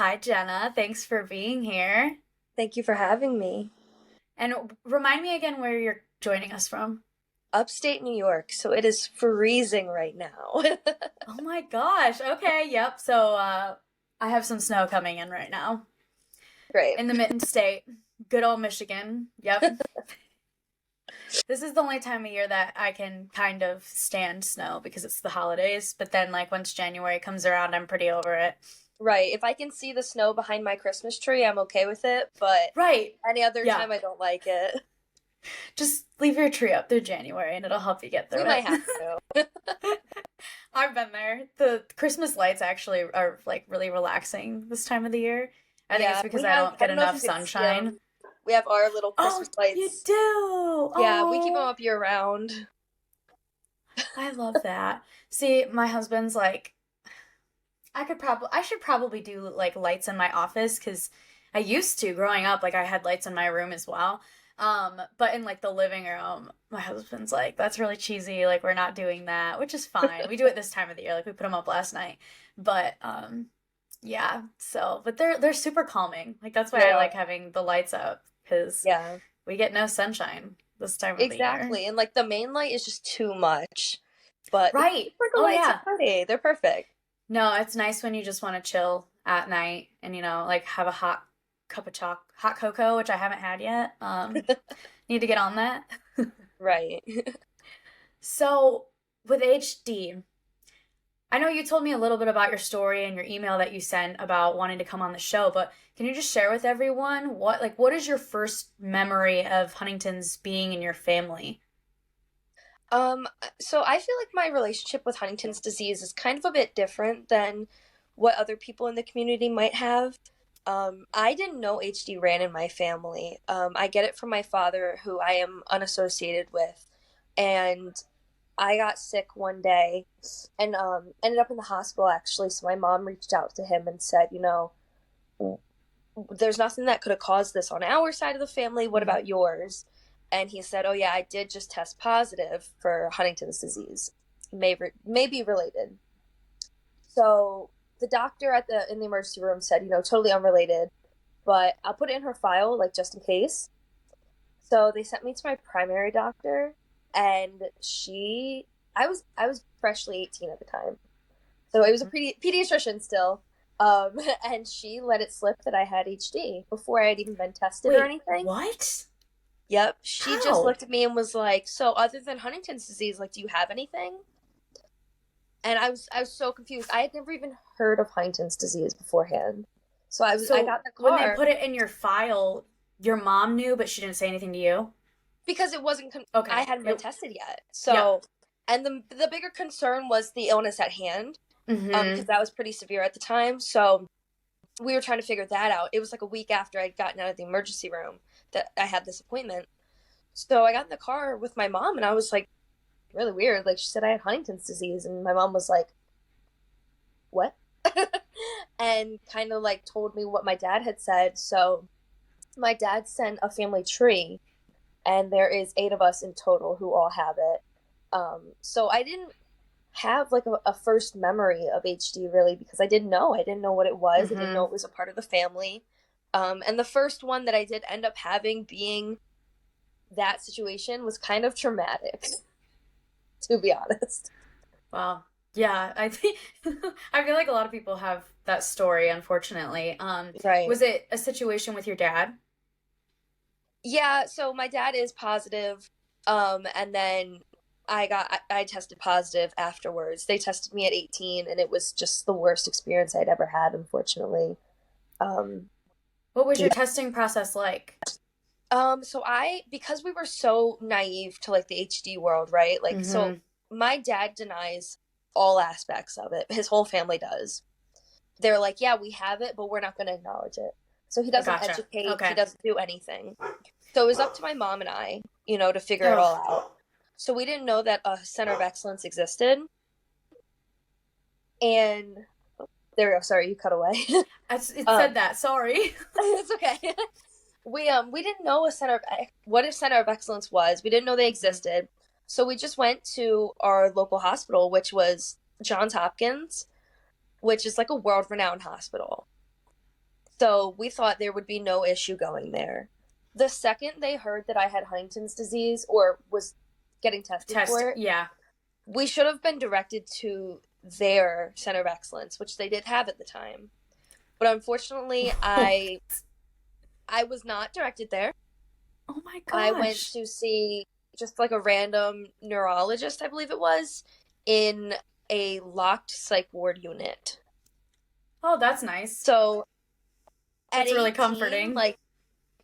Hi, Jenna. Thanks for being here. Thank you for having me. And remind me again where you're joining us from. Upstate New York, so it is freezing right now. Oh my gosh. Okay, yep. I have some snow coming in right now Great. in the Mitten State. Good old Michigan. Yep. This is the only time of year that I can kind of stand snow because it's the holidays. But then, like, once January comes around, I'm pretty over it. Right. If I can see the snow behind my Christmas tree, I'm okay with it, but Right. any other Yeah. time I don't like it. Just leave your tree up through January and it'll help you get We through might it. have to. I've been there. The Christmas lights actually are like really relaxing this time of the year. I think it's Yeah, because we I have, don't I get don't know if enough you can see sunshine. them. We have our little Oh, Christmas you lights. do. Yeah, we keep them Oh, up year round. I love that. See, my husband's like, I should probably do like lights in my office because I used to growing up. Like I had lights in my room as well. But in like the living room, my husband's like, that's really cheesy. Like we're not doing that, which is fine. We do it this time of the year. Like we put them up last night. But yeah. So, but they're super calming. Like that's why They I are. like having the lights up because Yeah, we get no sunshine this time of the year. exactly. And like the main light is just too much. But the Right. sprinkle Oh lights are yeah. pretty. They're perfect. No, it's nice when you just want to chill at night and like have a hot cup of hot cocoa, which I haven't had yet. Need to get on that. Right. So, with HD, I know you told me a little bit about your story and your email that you sent about wanting to come on the show, but can you just share with everyone what is your first memory of Huntington's being in your family? Um, so I feel like my relationship with Huntington's disease is kind of a bit different than what other people in the community might have. I didn't know HD ran in my family. I get it from my father, who I am unassociated with, and I got sick one day and ended up in the hospital actually. So my mom reached out to him and said, there's nothing that could have caused this on our side of the family. What Mhm. about yours? And he said, oh, yeah, I did just test positive for Huntington's disease. May be related. So the doctor in the emergency room said, totally unrelated, but I'll put it in her file, like, just in case. So they sent me to my primary doctor, and I was freshly 18 at the time. So it was a pediatrician still. And she let it slip that I had HD before I had even been tested or Wait, anything. what? Yep. She just How? looked at me and was like, "So other than Huntington's disease, like, do you have anything?" And I was so confused. I had never even heard of Huntington's disease beforehand. So I So, got in the when they car put it in your file, your mom knew, but she didn't say anything to you? because it wasn't I Okay. hadn't been tested yet. Yeah. So, and the bigger concern was the illness at hand, because Mm-hmm. that was pretty severe at the time. So we were trying to figure that out. It was like a week after I'd gotten out of the emergency room that I had this appointment. So I got in the car with my mom and I was like, really weird. Like, she said I had Huntington's disease, and my mom was like, what? And kind of like told me what my dad had said. So my dad sent a family tree, and there is 8 of us in total who all have it. So I didn't have like a first memory of HD really, because I didn't know. I didn't know what it was. I didn't know Mm-hmm. it was a part of the family. And the first one that I did end up having being that situation was kind of traumatic, to be honest. Wow. Yeah, I think I feel like a lot of people have that story, unfortunately. Right. Was it a situation with your dad? Yeah, so my dad is positive, and then I tested positive afterwards. They tested me at 18, and it was just the worst experience I'd ever had, unfortunately. Um, What was yeah. your testing process like? So because we were so naive to like the HD world, right? Like, so Mm-hmm. my dad denies all aspects of it. His whole family does. They're like, yeah, we have it, but we're not going to acknowledge it. So he doesn't Gotcha. educate, he Okay. doesn't do anything. So it was up to my mom and I, to figure it Oh, all out. So we didn't know that a center of excellence existed. And there we go. Sorry, you cut away. it said um, that. Sorry. it's okay. We didn't know what a center of excellence was. We didn't know they Mhm. existed. So we just went to our local hospital, which was Johns Hopkins, which is like a world renowned hospital. So we thought there would be no issue going there. The second they heard that I had Huntington's disease or was getting tested Test, for it, yeah. we should have been directed to their center of excellence, which they did have at the time. But unfortunately, I was not directed there. Oh my I went gosh. to see just like a random neurologist, I believe it was, in a locked psych ward unit. Oh, that's nice. So at That's really 18, comforting. like,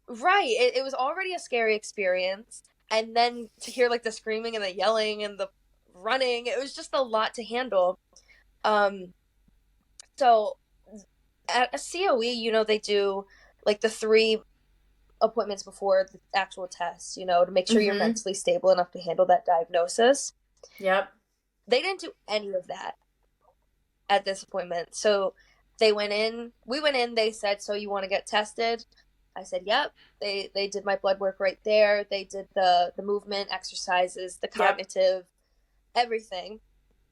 right, it was already a scary experience. And then to hear like the screaming and the yelling and the running, it was just a lot to handle. Um, so at a COE, they do like the 3 appointments before the actual test, to make sure you're Mm-hmm. mentally stable enough to handle that diagnosis. Yep. They didn't do any of that at this appointment. So we went in, they said, "So you want to get tested?" I said, "Yep." They did my blood work right there. They did the movement exercises, the Yep. cognitive, everything.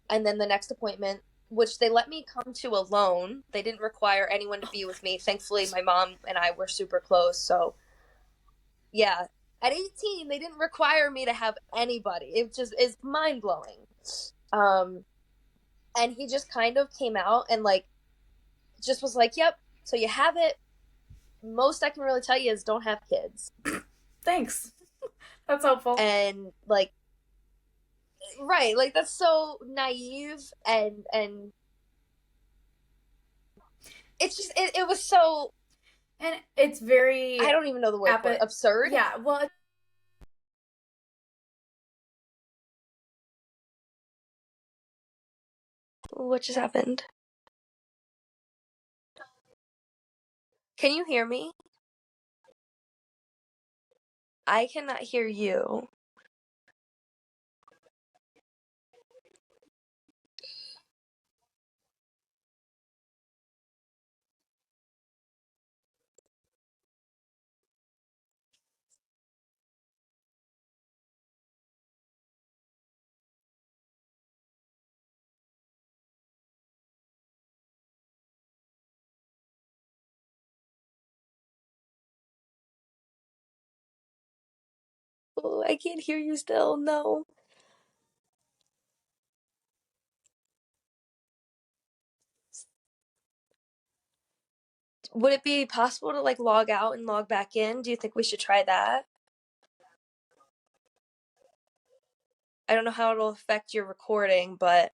And then the next appointment, which they let me come to alone. They didn't require anyone to be with me. Thankfully, my mom and I were super close, so yeah. At 18, they didn't require me to have anybody. It just is mind blowing. Um, and he just kind of came out and like just was like, "Yep, so you have it. Most I can really tell you is don't have kids." Thanks. That's helpful. And like, right, like that's so naive and it's just it was so, And it's very I don't even know the word for it. app Absurd. yeah, well, What just happened? Can you hear me? I cannot hear you. Oh, I can't hear you still. No. Would it be possible to like log out and log back in? Do you think we should try that? I don't know how it'll affect your recording, but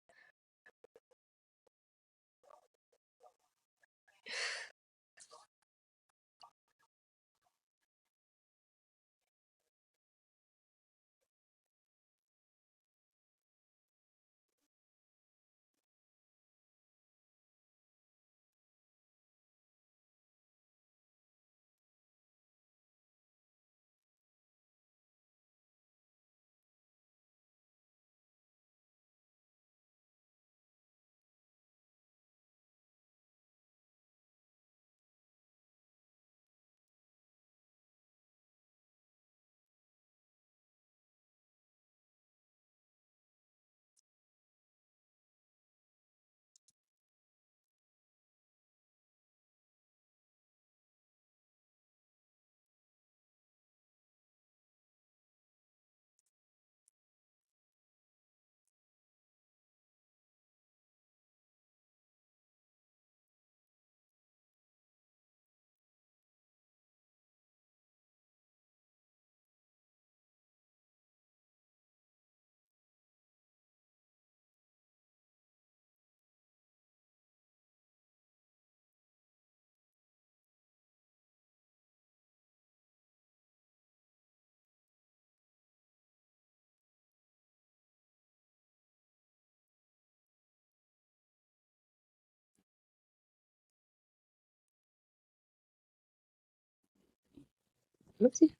let's see.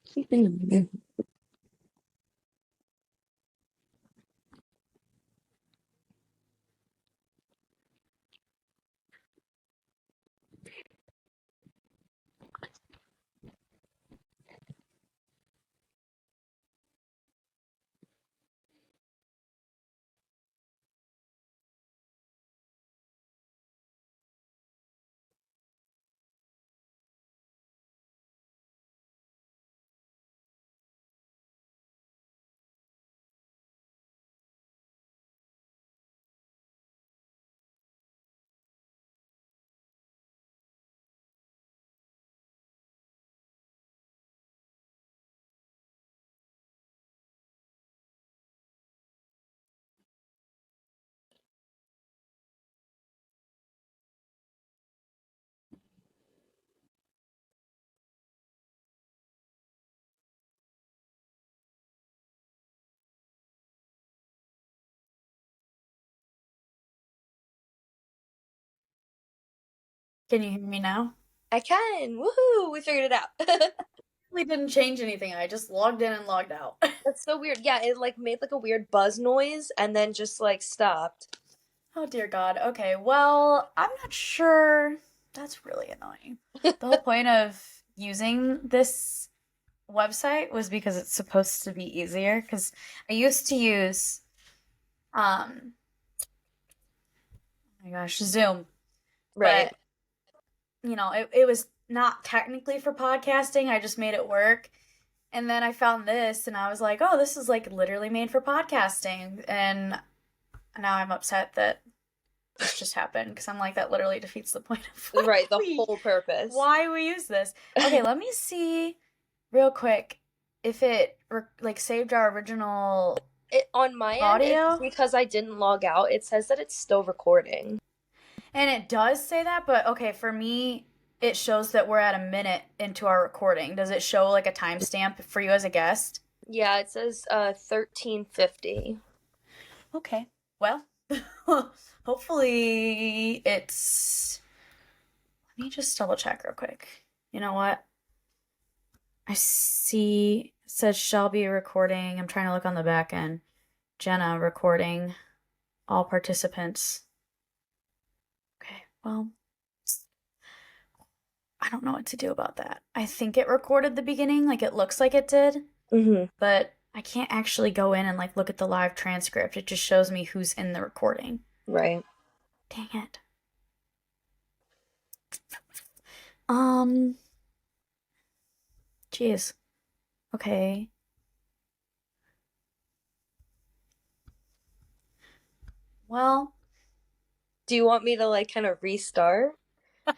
Can you hear me now? I can. Woohoo! We figured it out. We didn't change anything. I just logged in and logged out. That's so weird. Yeah, it like made like a weird buzz noise and then just like stopped. Oh dear God. Okay, well, I'm not sure. That's really annoying. The whole point of using this website was because it's supposed to be easier. Because I used to use, oh my gosh, Zoom, Right. but it was not technically for podcasting. I just made it work. And then I found this and I was like, oh, this is like literally made for podcasting. And now I'm upset that this just happened because I'm like, that literally defeats the point of Right, the whole purpose. why we use this. Okay, let me see real quick if it like saved our original On my end, it's audio. because I didn't log out. It says that it's still recording. And it does say that, but okay, for me, it shows that we're at a minute into our recording. Does it show like a timestamp for you as a guest? Yeah, it says 13:50. Okay. Well, hopefully it's. Let me just double check real quick. You know what? I see it says Shelby recording. I'm trying to look on the back end. Jenna recording. All participants. Okay, well, I don't know what to do about that. I think it recorded the beginning, like it looks like it did, Mm-hmm. but I can't actually go in and like look at the live transcript. It just shows me who's in the recording. Right. Dang it. Um, Jeez. Okay. Well, Do you want me to like kind of restart?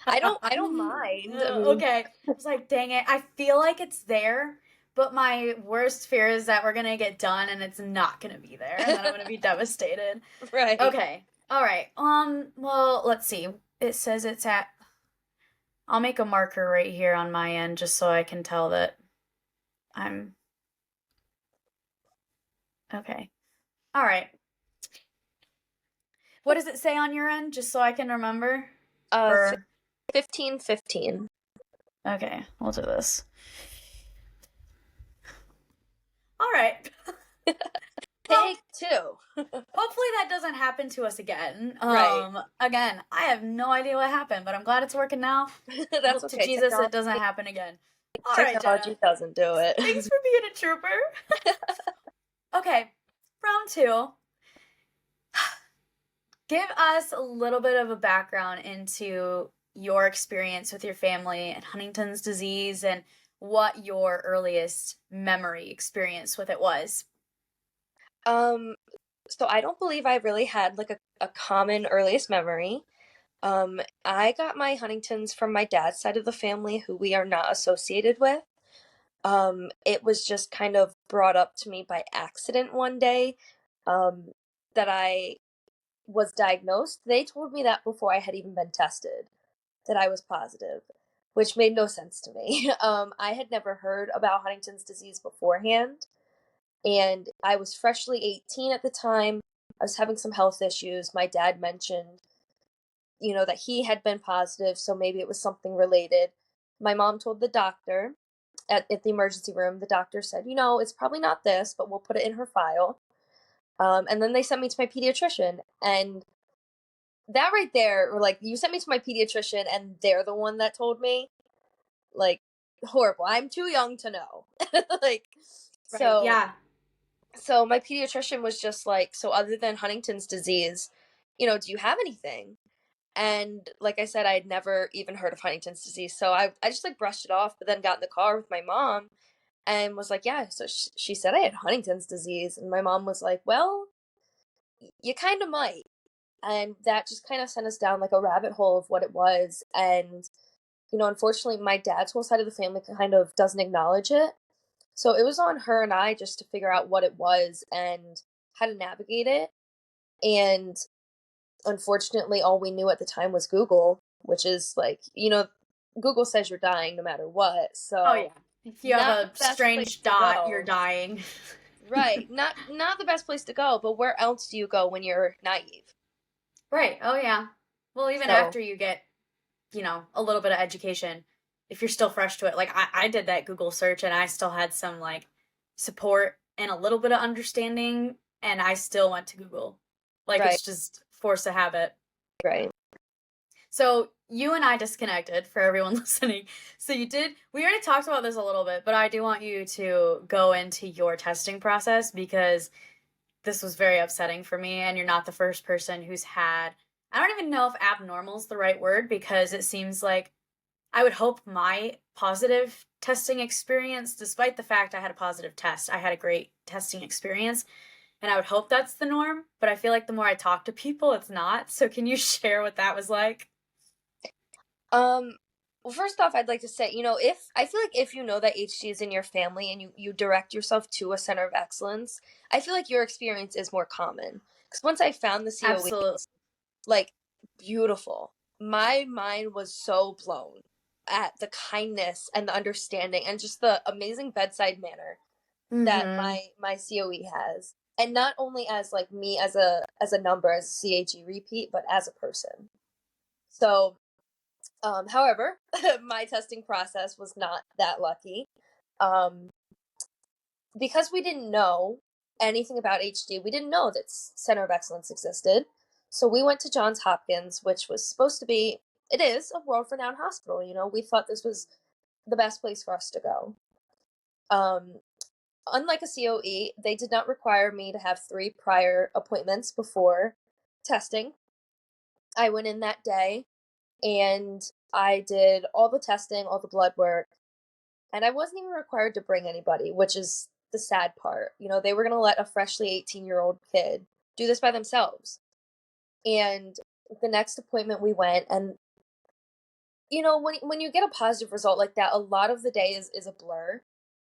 I don't mind. I mean, okay. I was like, dang it. I feel like it's there, but my worst fear is that we're gonna get done and it's not gonna be there, and then I'm gonna be devastated. right. Okay. All right. Well, let's see. It says it's at. I'll make a marker right here on my end just so I can tell that I'm okay. All right. What does it say on your end, just so I can remember? Uh, For 15:15. okay, we'll do this. All right. Well, Take two. hopefully that doesn't happen to us again. Right. Again, I have no idea what happened, but I'm glad it's working now. I That's hope to okay. Jesus it doesn't happen again. All right, Jenna. Technology doesn't do it. Thanks for being a trooper. Okay, round two. Give us a little bit of a background into your experience with your family and Huntington's disease and what your earliest memory experience with it was. Um, so I don't believe I really had like a common earliest memory. I got my Huntington's from my dad's side of the family, who we are not associated with. It was just kind of brought up to me by accident one day, um, that I was diagnosed. They told me that before I had even been tested, that I was positive, which made no sense to me. I had never heard about Huntington's disease beforehand, and I was freshly 18 at the time. I was having some health issues. My dad mentioned, that he had been positive, so maybe it was something related. My mom told the doctor at the emergency room. The doctor said, it's probably not this, but we'll put it in her file. And then they sent me to my pediatrician, and that right there, or like, you sent me to my pediatrician, and they're the one that told me, like, horrible. I'm too young to know. like, Right, so yeah. so my pediatrician was just like, so other than Huntington's disease, do you have anything? And like I said, I had never even heard of Huntington's disease. So I just like brushed it off, but then got in the car with my mom and was like, yeah. So she said I had Huntington's disease. And my mom was like, well, you kind of might. And that just kind of sent us down like a rabbit hole of what it was. And, unfortunately, my dad's whole side of the family kind of doesn't acknowledge it. So it was on her and I just to figure out what it was and how to navigate it. And unfortunately, all we knew at the time was Google, which is like, Google says you're dying no matter what. Oh, So yeah. If you have not the a best place strange to dot, you're go. dying. Right. Not the best place to go, but where else do you go when you're naive? Right. Oh, yeah. Well, even So after you get a little bit of education, if you're still fresh to it, like I did that Google search and I still had some like support and a little bit of understanding, and I still went to Google. Like Right, it's just force of habit. right. So you and I disconnected for everyone listening. So we already talked about this a little bit, but I do want you to go into your testing process because this was very upsetting for me, and you're not the first person who's had, I don't even know if abnormal is the right word because it seems like I would hope my positive testing experience, despite the fact I had a positive test, I had a great testing experience. And I would hope that's the norm, but I feel like the more I talk to people, it's not. So can you share what that was like? Well, first off, I'd like to say, if I feel like if you know that HD is in your family and you direct yourself to a center of excellence, I feel like your experience is more common. Because once I found the COE, Absolutely. like, beautiful. My mind was so blown at the kindness and the understanding and just the amazing bedside manner that Mm-hmm. my COE has. And not only as like me as a number, as a CAG repeat, but as a person. So however, my testing process was not that lucky. Um, because we didn't know anything about HD, we didn't know that Center of Excellence existed. So we went to Johns Hopkins, which was supposed to be, it is a world renowned hospital. We thought this was the best place for us to go. Um, Unlike a COE, they did not require me to have 3 prior appointments before testing. I went in that day and I did all the testing, all the blood work, and I wasn't even required to bring anybody, which is the sad part. They were going to let a freshly 18-year-old kid do this by themselves. And the next appointment we went, and when you get a positive result like that, a lot of the day is a blur.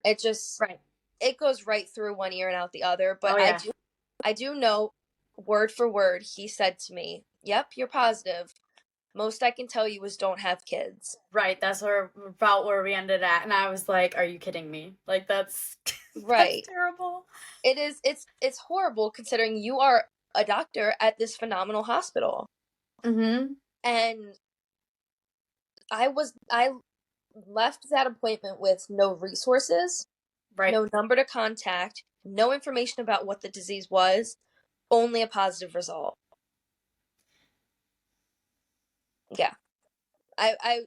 It just Right. it goes right through one ear and out the other, but Oh, yeah. I do know word for word he said to me, "Yep, you're positive. Most I can tell you is don't have kids." Right. That's about where we ended at. And I was like, are you kidding me? Like, that's, that's Right. terrible. It's horrible considering you are a doctor at this phenomenal hospital. Mm-hmm. And I left that appointment with no resources, Right. no number to contact, no information about what the disease was, only a positive result. Yeah. I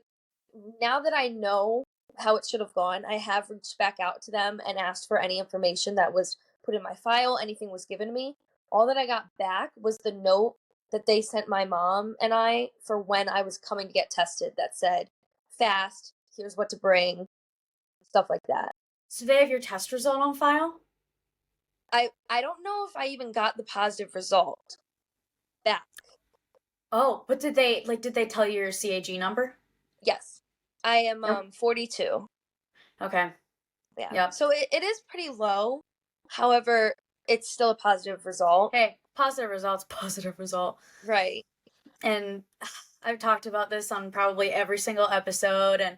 now that I know how it should have gone, I have reached back out to them and asked for any information that was put in my file, anything was given to me. All that I got back was the note that they sent my mom and I for when I was coming to get tested that said, fast, here's what to bring, stuff like that. So they have your test result on file? I don't know if I even got the positive result back. Oh, but did they tell you your CAG number? Yes. I am Yep. 42. Okay. Yeah. Yep. So it is pretty low. However, it's still a positive result. Hey, positive results, positive result. Right. And I've talked about this on probably every single episode, and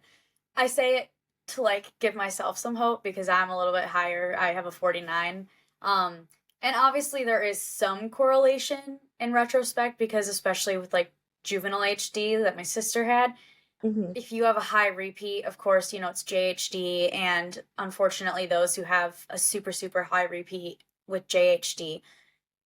I say it to like give myself some hope because I'm a little bit higher. I have a 49. And obviously there is some correlation in retrospect because especially with like juvenile HD that my sister had, Hmm. if you have a high repeat, of course, it's JHD, and unfortunately those who have a super super high repeat with JHD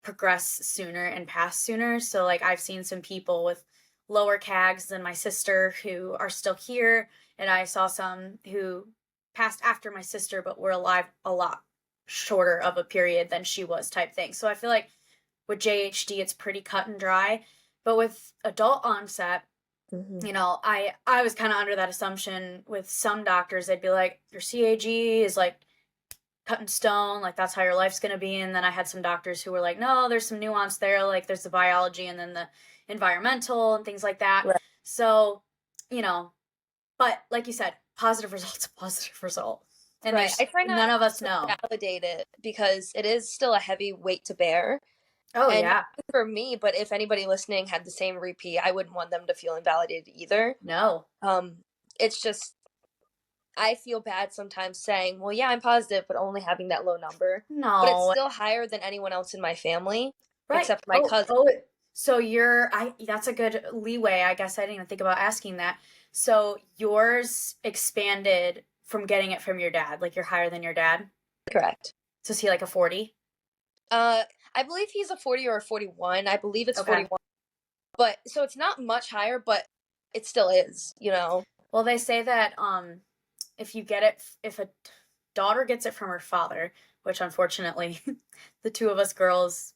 progress sooner and pass sooner. So like I've seen some people with lower CAGs than my sister who are still here, and I saw some who passed after my sister but were alive a lot shorter of a period than she was type thing. So I feel like with JHD it's pretty cut and dry, but with adult onset, Hmm. I was kind of under that assumption with some doctors. They'd be like, your CAG is like cut in stone, like that's how your life's going to be. And then I had some doctors who were like, no, there's some nuance there, like there's the biology and then the environmental and things like that. Right. So, you know, but like you said, positive result's a positive result, and Right. there's I try not none of us to know. validate it because it is still a heavy weight to bear. Oh And not yeah. for me, but if anybody listening had the same repeat, I wouldn't want them to feel invalidated either. No. Um, it's just I feel bad sometimes saying, well, yeah, I'm positive, but only having that low number. But it's No. still higher than anyone else in my family, Right. except my cousin. So that's a good leeway. I guess I didn't even think about asking that. So yours expanded from getting it from your dad, like you're higher than your dad. Correct. So is he like a 40? Uh, I believe he's a 40 or a 41. I believe it's Okay. 41. But so it's not much higher, but it still is, you know. Well, they say that if a daughter gets it from her father, which unfortunately the two of us girls,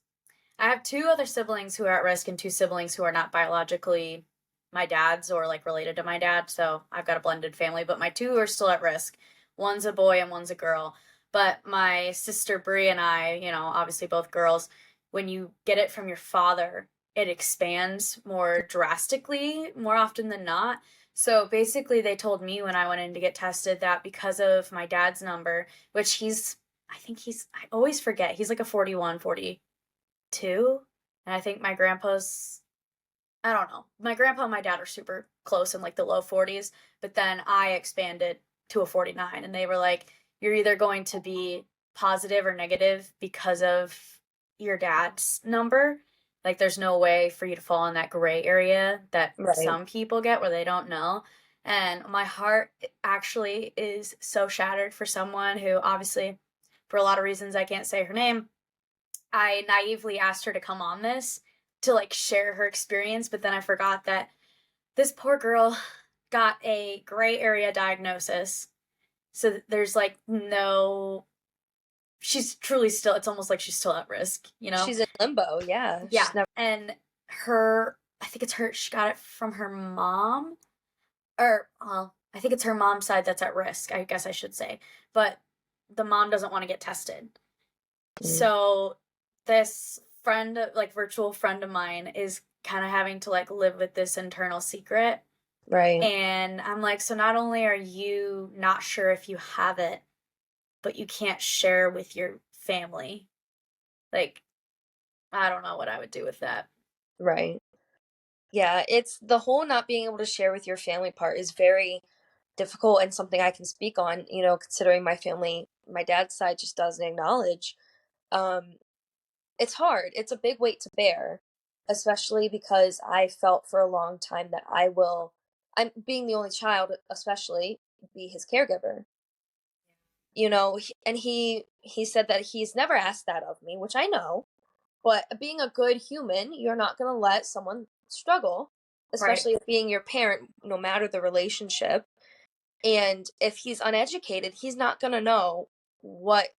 I have two other siblings who are at risk and two siblings who are not biologically my dad's or like related to my dad. So I've got a blended family, but my two are still at risk. One's a boy and one's a girl. But my sister Brie and I, obviously both girls, when you get it from your father, it expands more drastically more often than not. So basically, they told me when I went in to get tested that because of my dad's number, which I always forget, he's like a 41, 42. And I think my grandpa's, I don't know. My grandpa and my dad are super close in like the low 40s, but then I expanded to a 49 and they were like, you're either going to be positive or negative because of your dad's number. Like there's no way for you to fall in that gray area that Right. some people get where they don't know. And my heart actually is so shattered for someone who obviously for a lot of reasons I can't say her name. I naively asked her to come on this to like share her experience, but then I forgot that this poor girl got a gray area diagnosis. So there's like no, she's truly still, it's almost like she's still at risk, you know? She's in limbo. Yeah. Yeah. She's never. And I think it's her, she got it from her mom, well, I think it's her mom's side that's at risk, I guess I should say. But the mom doesn't want to get tested. Mm. So this friend, like virtual friend of mine, is kind of having to like live with this internal secret. Right. And I'm like, so not only are you not sure if you have it, but you can't share with your family. Like, I don't know what I would do with that. Right. Yeah. It's the whole not being able to share with your family part is very difficult and something I can speak on, you know, considering my family, my dad's side just doesn't acknowledge. Um, it's hard. It's a big weight to bear, especially because I felt for a long time that I'm being the only child, especially, be his caregiver. You know, and he said that he's never asked that of me, which I know, but being a good human, you're not going to let someone struggle, Right. especially being your parent, no matter the relationship. And if he's uneducated, he's not going to know what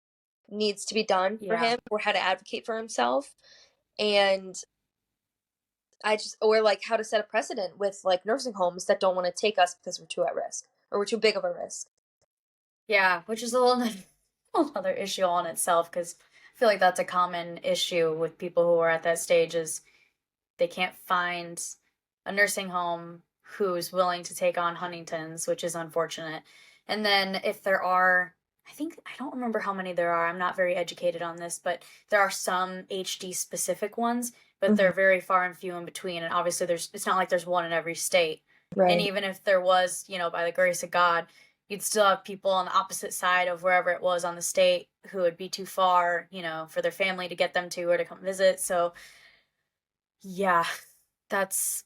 needs to be done for Yeah. him or how to advocate for himself. And or like how to set a precedent with like nursing homes that don't want to take us because we're too at risk or we're too big of a risk. Yeah, which is a whole other issue on itself because I feel like that's a common issue with people who are at that stage is they can't find a nursing home who's willing to take on Huntington's, which is unfortunate. And then if there are, I don't remember how many there are. I'm not very educated on this, but there are some HD specific ones, but Hmm. they're very far and few in between. And obviously it's not like there's one in every state. And Right. even if there was, by the grace of God, you'd still have people on the opposite side of wherever it was on the state who would be too far, for their family to get them to or to come visit. So yeah, that's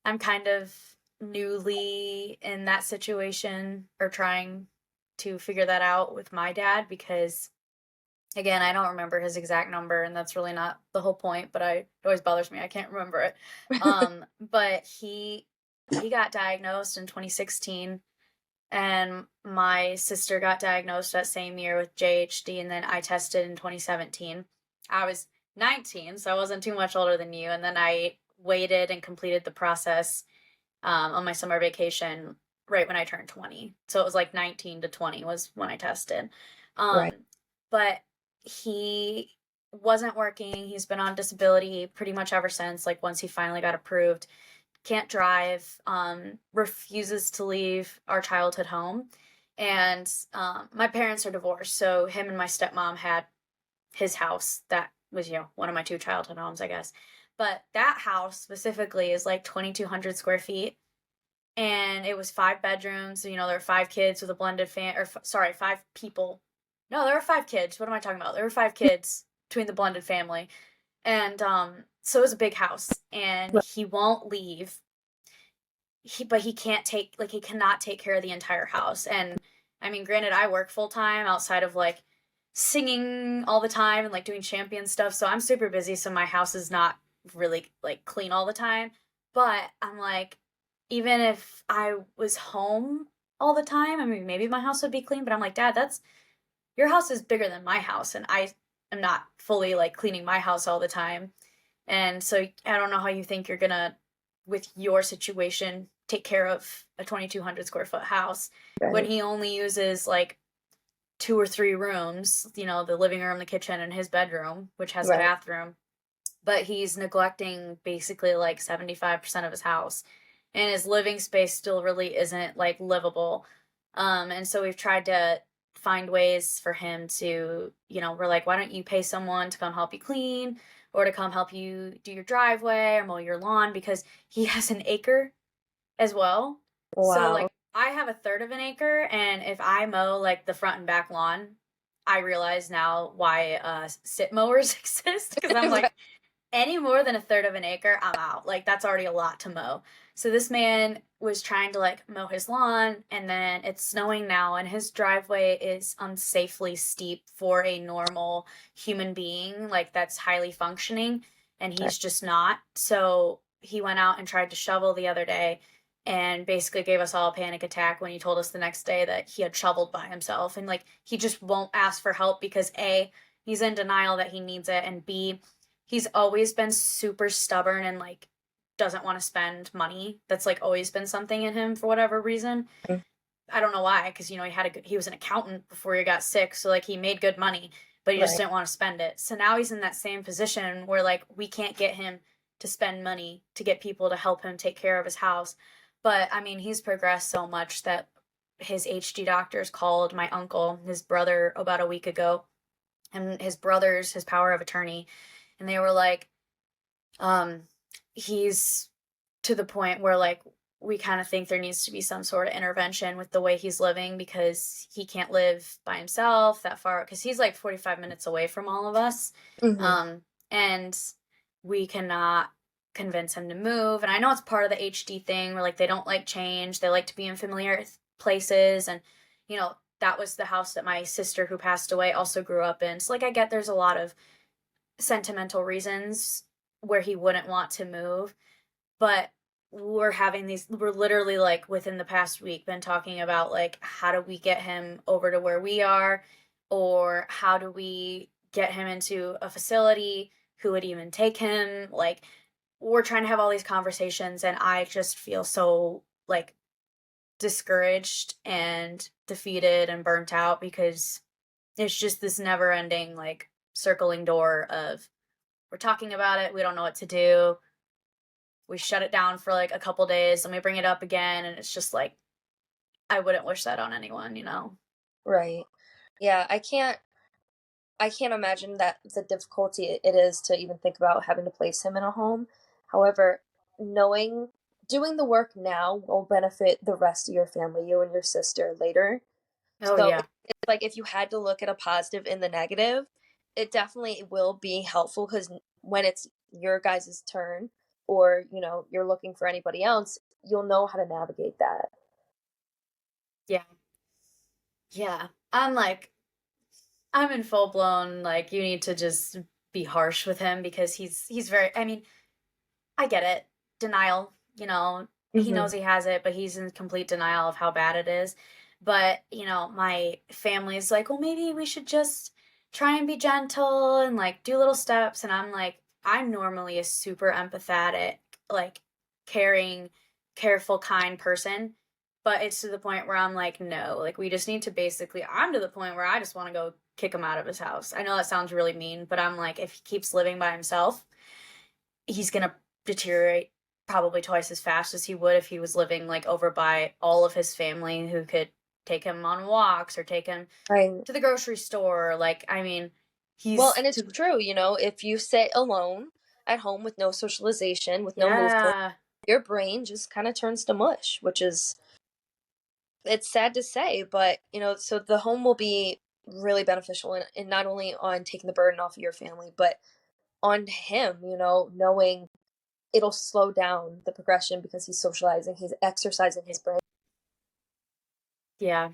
I'm kind of newly in that situation or trying to figure that out with my dad because again, I don't remember his exact number and that's really not the whole point, but it always bothers me. I can't remember it. But he got diagnosed in 2016 and my sister got diagnosed that same year with JHD and then I tested in 2017. I was 19, so I wasn't too much older than you and then I waited and completed the process on my summer vacation right when I turned 20. So it was like 19 to 20 was when I tested. Um, Right. but he wasn't working. He's been on disability pretty much ever since, like once he finally got approved. Can't drive, refuses to leave our childhood home. And my parents are divorced. So him and my stepmom had his house that was, one of my two childhood homes, I guess. But that house specifically is like 2,200 square feet and it was 5 bedrooms. There were 5 kids with a blended sorry, 5 people. No, there were 5 kids. What am I talking about? There were 5 kids between the blended family. And so it was a big house, and Right. he won't leave. But he can't take, like, he cannot take care of the entire house. And I mean, granted, I work full time outside of like singing all the time and like doing champion stuff, so I'm super busy, so my house is not really like clean all the time. But I'm like, even if I was home all the time, I mean, maybe my house would be clean, but I'm like, Dad, that's, your house is bigger than my house, and I am not fully like cleaning my house all the time. And so I don't know how you think you're gonna, with your situation, take care of a 2,200 square foot house when Right. he only uses like two or three rooms, the living room, the kitchen, and his bedroom, which has a Right. bathroom. But he's neglecting basically like 75% of his house. And his living space still really isn't like livable. And so we've tried to find ways for him to, we're like, why don't you pay someone to come help you clean, or to come help you do your driveway or mow your lawn, because he has an acre as well. So Wow. like I have a third of an acre, and if I mow like the front and back lawn, I realize now why sit mowers exist, because I'm Right. like, any more than a third of an acre, I'm out. Like that's already a lot to mow. So this man was trying to like mow his lawn, and then it's snowing now, and his driveway is unsafely steep for a normal human being, like that's highly functioning, and Right. he's just not. So he went out and tried to shovel the other day, and basically gave us all a panic attack when he told us the next day that he had shoveled by himself, and like he just won't ask for help because A, he's in denial that he needs it, and B, he's always been super stubborn and like doesn't want to spend money. That's like always been something in him for whatever reason. I don't know why, because he was an accountant before he got sick, so like he made good money, but he just Right. didn't want to spend it. So now he's in that same position where like we can't get him to spend money to get people to help him take care of his house. But I mean, he's progressed so much that his HD doctors called my uncle, his brother, about a week ago, and his brother's his power of attorney, and they were like, um, he's to the point where like we kind of think there needs to be some sort of intervention with the way he's living, because he can't live by himself that far, because he's like 45 minutes away from all of us. Hmm. And we cannot convince him to move. And I know it's part of the HD thing where like they don't like change, they like to be in familiar places. And that was the house that my sister who passed away also grew up in. So like I get there's a lot of sentimental reasons where he wouldn't want to move, but we're literally like within the past week been talking about like how do we get him over to where we are, or how do we get him into a facility, who would even take him, like we're trying to have all these conversations, and I just feel so like discouraged and defeated and burnt out, because it's just this never ending like circling door of, we're talking about it, we don't know what to do, we shut it down for like a couple days, then we bring it up again, and it's just like I wouldn't wish that on anyone. Right. Yeah, I can't imagine that the difficulty it is to even think about having to place him in a home. However, knowing doing the work now will benefit the rest of your family, you and your sister later. Oh So yeah. it's like if you had to look at a positive in the negative, it definitely will be helpful because when it's your guys' turn or, you're looking for anybody else, you'll know how to navigate that. Yeah. Yeah. I'm in full blown like you need to just be harsh with him, because he's very, I mean, I get it. Denial, he Hmm. knows he has it, but he's in complete denial of how bad it is. But, my family's like, well, maybe we should just try and be gentle and like do little steps. And I'm like, I'm normally a super empathetic, like caring, careful, kind person. But it's to the point where I'm like, no, like we just need to basically, I'm to the point where I just want to go kick him out of his house. I know that sounds really mean, but I'm like, if he keeps living by himself, he's gonna deteriorate probably twice as fast as he would if he was living like over by all of his family who could take him on walks or take him Right. to the grocery store. Like, I mean, Well, he's and it's to, true, if you sit alone at home with no socialization, with no movement, yeah, your brain just kind of turns to mush, which is it's sad to say, but so the home will be really beneficial in not only on taking the burden off of your family, but on him, knowing it'll slow down the progression because he's socializing, he's exercising his brain. Yeah.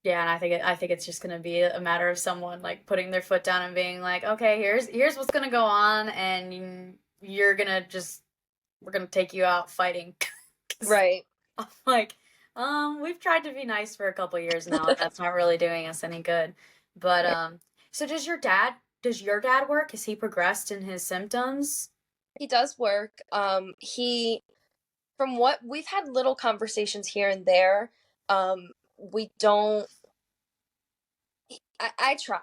Yeah, and I think it's just gonna be a matter of someone like putting their foot down and being like, okay, here's what's gonna go on, and you're gonna just we're gonna take you out fighting. Right. I'm like, we've tried to be nice for a couple years now, and that's not really doing us any good. But Right. so does your dad work? Has he progressed in his symptoms? He does work. He From what we've had little conversations here and there, we don't I try,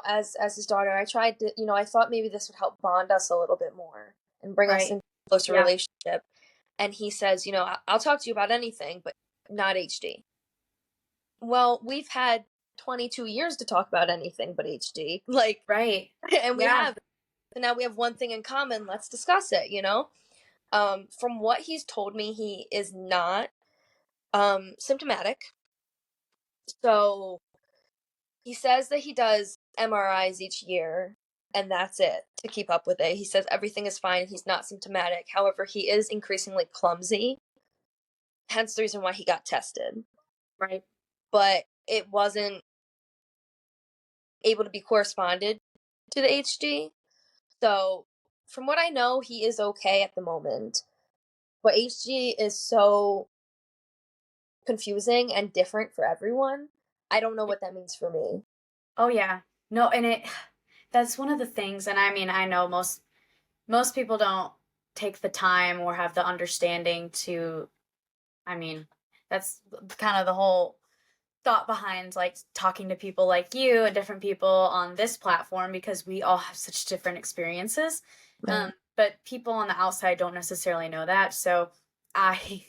as his daughter, I tried to, I thought maybe this would help bond us a little bit more and bring us Right. into a closer Yeah. relationship. And he says, I'll talk to you about anything, but not HD. Well, we've had 22 years to talk about anything but HD. Like, Right. and we Yeah. have. And now we have one thing in common. Let's discuss it. From what he's told me, he is not symptomatic. So he says that he does MRIs each year, and that's it to keep up with it. He says everything is fine. He's not symptomatic. However, he is increasingly clumsy, hence the reason why he got tested. Right. But it wasn't able to be corresponded to the HD. So, from what I know, he is okay at the moment. But HD is so confusing and different for everyone. I don't know what that means for me. Oh yeah. No, and that's one of the things, and I mean, I know most people don't take the time or have the understanding to, I mean, that's kind of the whole thought behind like talking to people like you and different people on this platform, because we all have such different experiences. Right. But people on the outside don't necessarily know that. So I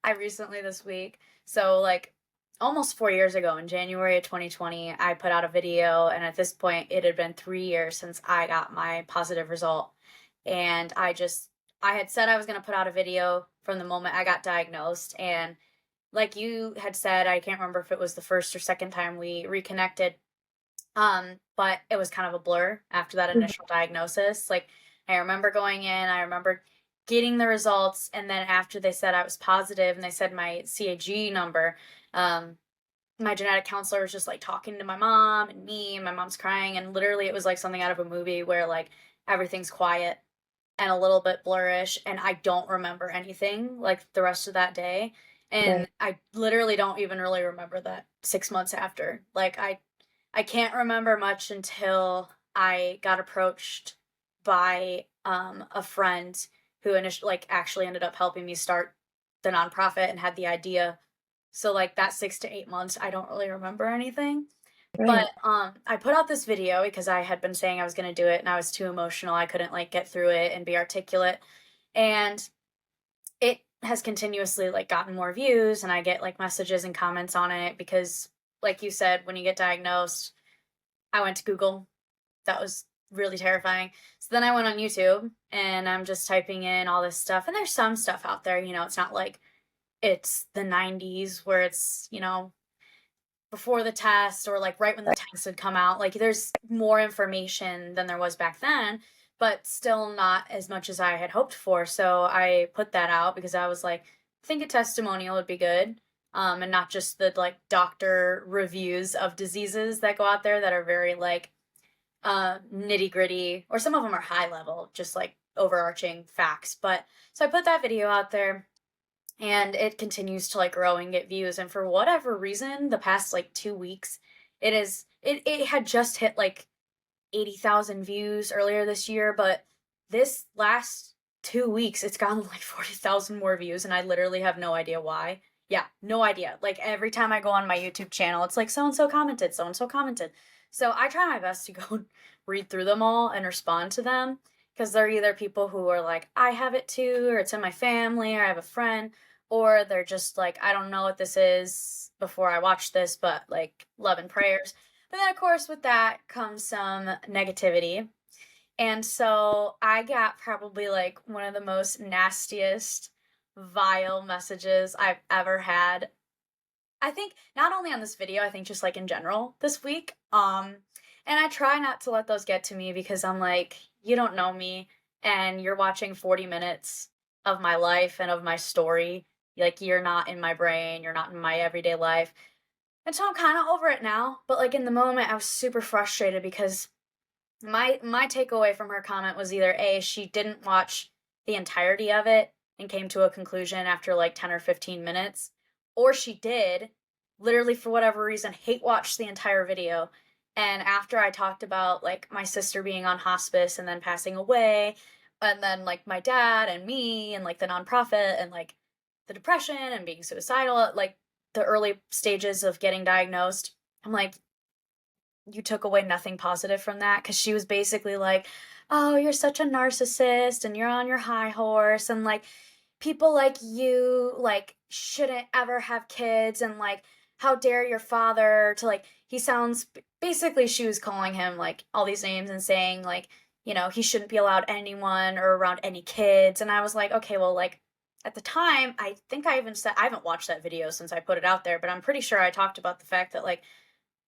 I recently this week, so like almost 4 years ago in January of 2020, I put out a video, and at this point, it had been 3 years since I got my positive result. And I had said I was going to put out a video from the moment I got diagnosed. And like you had said, I can't remember if it was the first or second time we reconnected, but it was kind of a blur after that Mhm. initial diagnosis. Like, I remember going in, I remember getting the results, and then after they said I was positive and they said my CAG number, um, my genetic counselor was just like talking to my mom and me, and my mom's crying, and literally it was like something out of a movie where like everything's quiet and a little bit blurrish, and I don't remember anything like the rest of that day. And Right. I literally don't even really remember that 6 months after. Like, I can't remember much until I got approached by a friend who initially like actually ended up helping me start the nonprofit and had the idea. So like that 6 to 8 months, I don't really remember anything. But Right. I put out this video because I had been saying I was going to do it, and I was too emotional. I couldn't like get through it and be articulate. And it has continuously like gotten more views, and I get like messages and comments on it because like you said, when you get diagnosed, I went to Google. That was really terrifying. So then I went on YouTube, and I'm just typing in all this stuff, and there's some stuff out there, it's not like it's the 90s where it's, before the test or like right when the Right. test had come out. Like, there's more information than there was back then, but still not as much as I had hoped for. So I put that out because I was like, I think a testimonial would be good. And not just the like doctor reviews of diseases that go out there that are very like nitty gritty, or some of them are high level, just like overarching facts. But so I put that video out there, and it continues to like grow and get views. And for whatever reason, the past like 2 weeks, it had just hit like 80,000 views earlier this year, but this last 2 weeks, it's gotten like 40,000 more views, and I literally have no idea why. Yeah, no idea. Like, every time I go on my YouTube channel, it's like so and so commented, so and so commented. So I try my best to go read through them all and respond to them, because they're either people who are like, I have it too, or it's in my family, or I have a friend, or they're just like, I don't know what this is before I watch this, but like, love and prayers. But then, of course, with that comes some negativity. And so I got probably like one of the most nastiest, vile messages I've ever had. I think not only on this video, I think just like in general this week. And I try not to let those get to me, because I'm like, you don't know me and you're watching 40 minutes of my life and of my story. Like, you're not in my brain, you're not in my everyday life. And so I'm kind of over it now, but like in the moment I was super frustrated because my takeaway from her comment was either A, she didn't watch the entirety of it and came to a conclusion after like 10 or 15 minutes, or she did, literally for whatever reason, hate watched the entire video. And after I talked about like my sister being on hospice and then passing away, and then like my dad and me and like the nonprofit and like the depression and being suicidal, like the early stages of getting diagnosed, I'm like, you took away nothing positive from that, because she was basically like, oh, you're such a narcissist and you're on your high horse and like people like you like shouldn't ever have kids and like how dare your father to like he sounds basically she was calling him like all these names and saying like, he shouldn't be allowed anyone or around any kids. And I was like, okay, well, like at the time, I think I even said I haven't watched that video since I put it out there, but I'm pretty sure I talked about the fact that like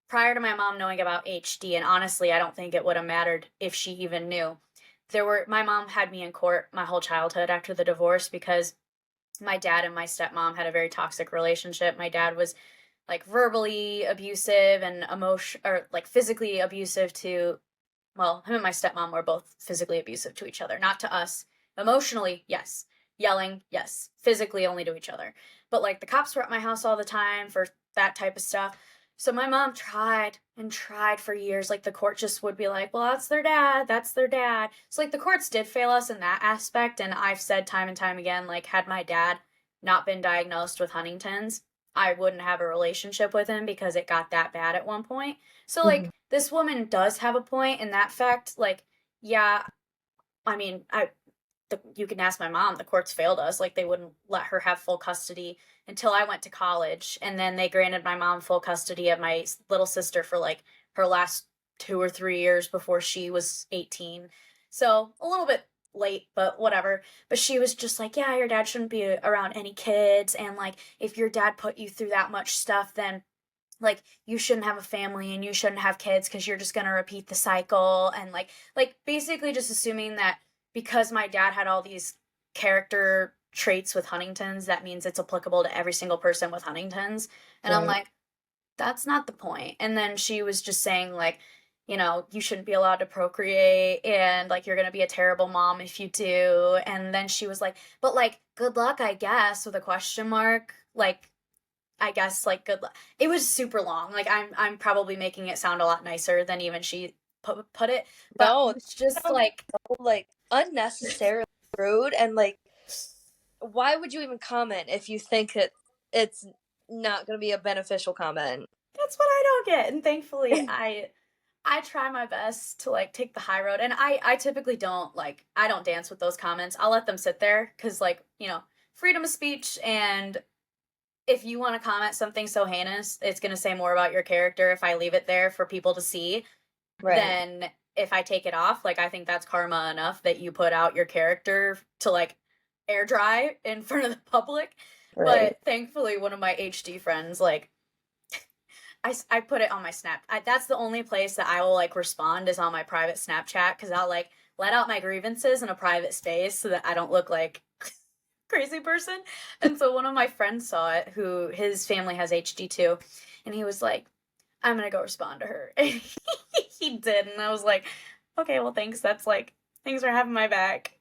prior to my mom knowing about HD, and honestly, I don't think it would have mattered if she even knew. My mom had me in court my whole childhood after the divorce because my dad and my stepmom had a very toxic relationship. My dad was like verbally abusive and emotion or like physically abusive to, well, him and my stepmom were both physically abusive to each other, not to us. Emotionally, yes. Yelling, yes. Physically, only to each other. But like the cops were at my house all the time for that type of stuff. So my mom tried and tried for years. Like the court just would be like, well, that's their dad. That's their dad. So like the courts did fail us in that aspect. And I've said time and time again, like, had my dad not been diagnosed with Huntington's, I wouldn't have a relationship with him because it got that bad at one point. So Mm-hmm. like this woman does have a point in that fact. Like, yeah, I mean, you can ask my mom. The courts failed us. Like they wouldn't let her have full custody until I went to college, and then they granted my mom full custody of my little sister for like her last 2 or 3 years before she was 18. So a little bit late, but whatever. But she was just like, yeah, your dad shouldn't be around any kids, and like if your dad put you through that much stuff, then like you shouldn't have a family and you shouldn't have kids because you're just going to repeat the cycle. And like basically just assuming that because my dad had all these character traits with Huntington's, that means it's applicable to every single person with Huntington's. And I'm Right. like, that's not the point. And then she was just saying like, you shouldn't be allowed to procreate and like you're going to be a terrible mom if you do. And then she was like, but like good luck, I guess, with a question mark. Like, I guess like good luck. It was super long. Like I'm probably making it sound a lot nicer than even she put it, but No, it was that just sounds like so like unnecessarily rude and like why would you even comment if you think that it's not going to be a beneficial comment? that's what I don't get. And thankfully I try my best to like take the high road. And I typically don't like I don't dance with those comments. I'll let them sit there cuz like, freedom of speech. And if you want to comment something so heinous, it's going to say more about your character if I leave it there for people to see. Right. Then if I take it off, like I think that's karma enough that you put out your character to like air dry in front of the public. Right. But thankfully, one of my HD friends, like, I put it on my Snap. That's the only place that I will like respond is on my private Snapchat because I'll like let out my grievances in a private space so that I don't look like crazy person. And so one of my friends saw it, who his family has HD too, and he was like, I'm gonna go respond to her. And he did, and I was like, okay, well, thanks. That's like, thanks for having my back.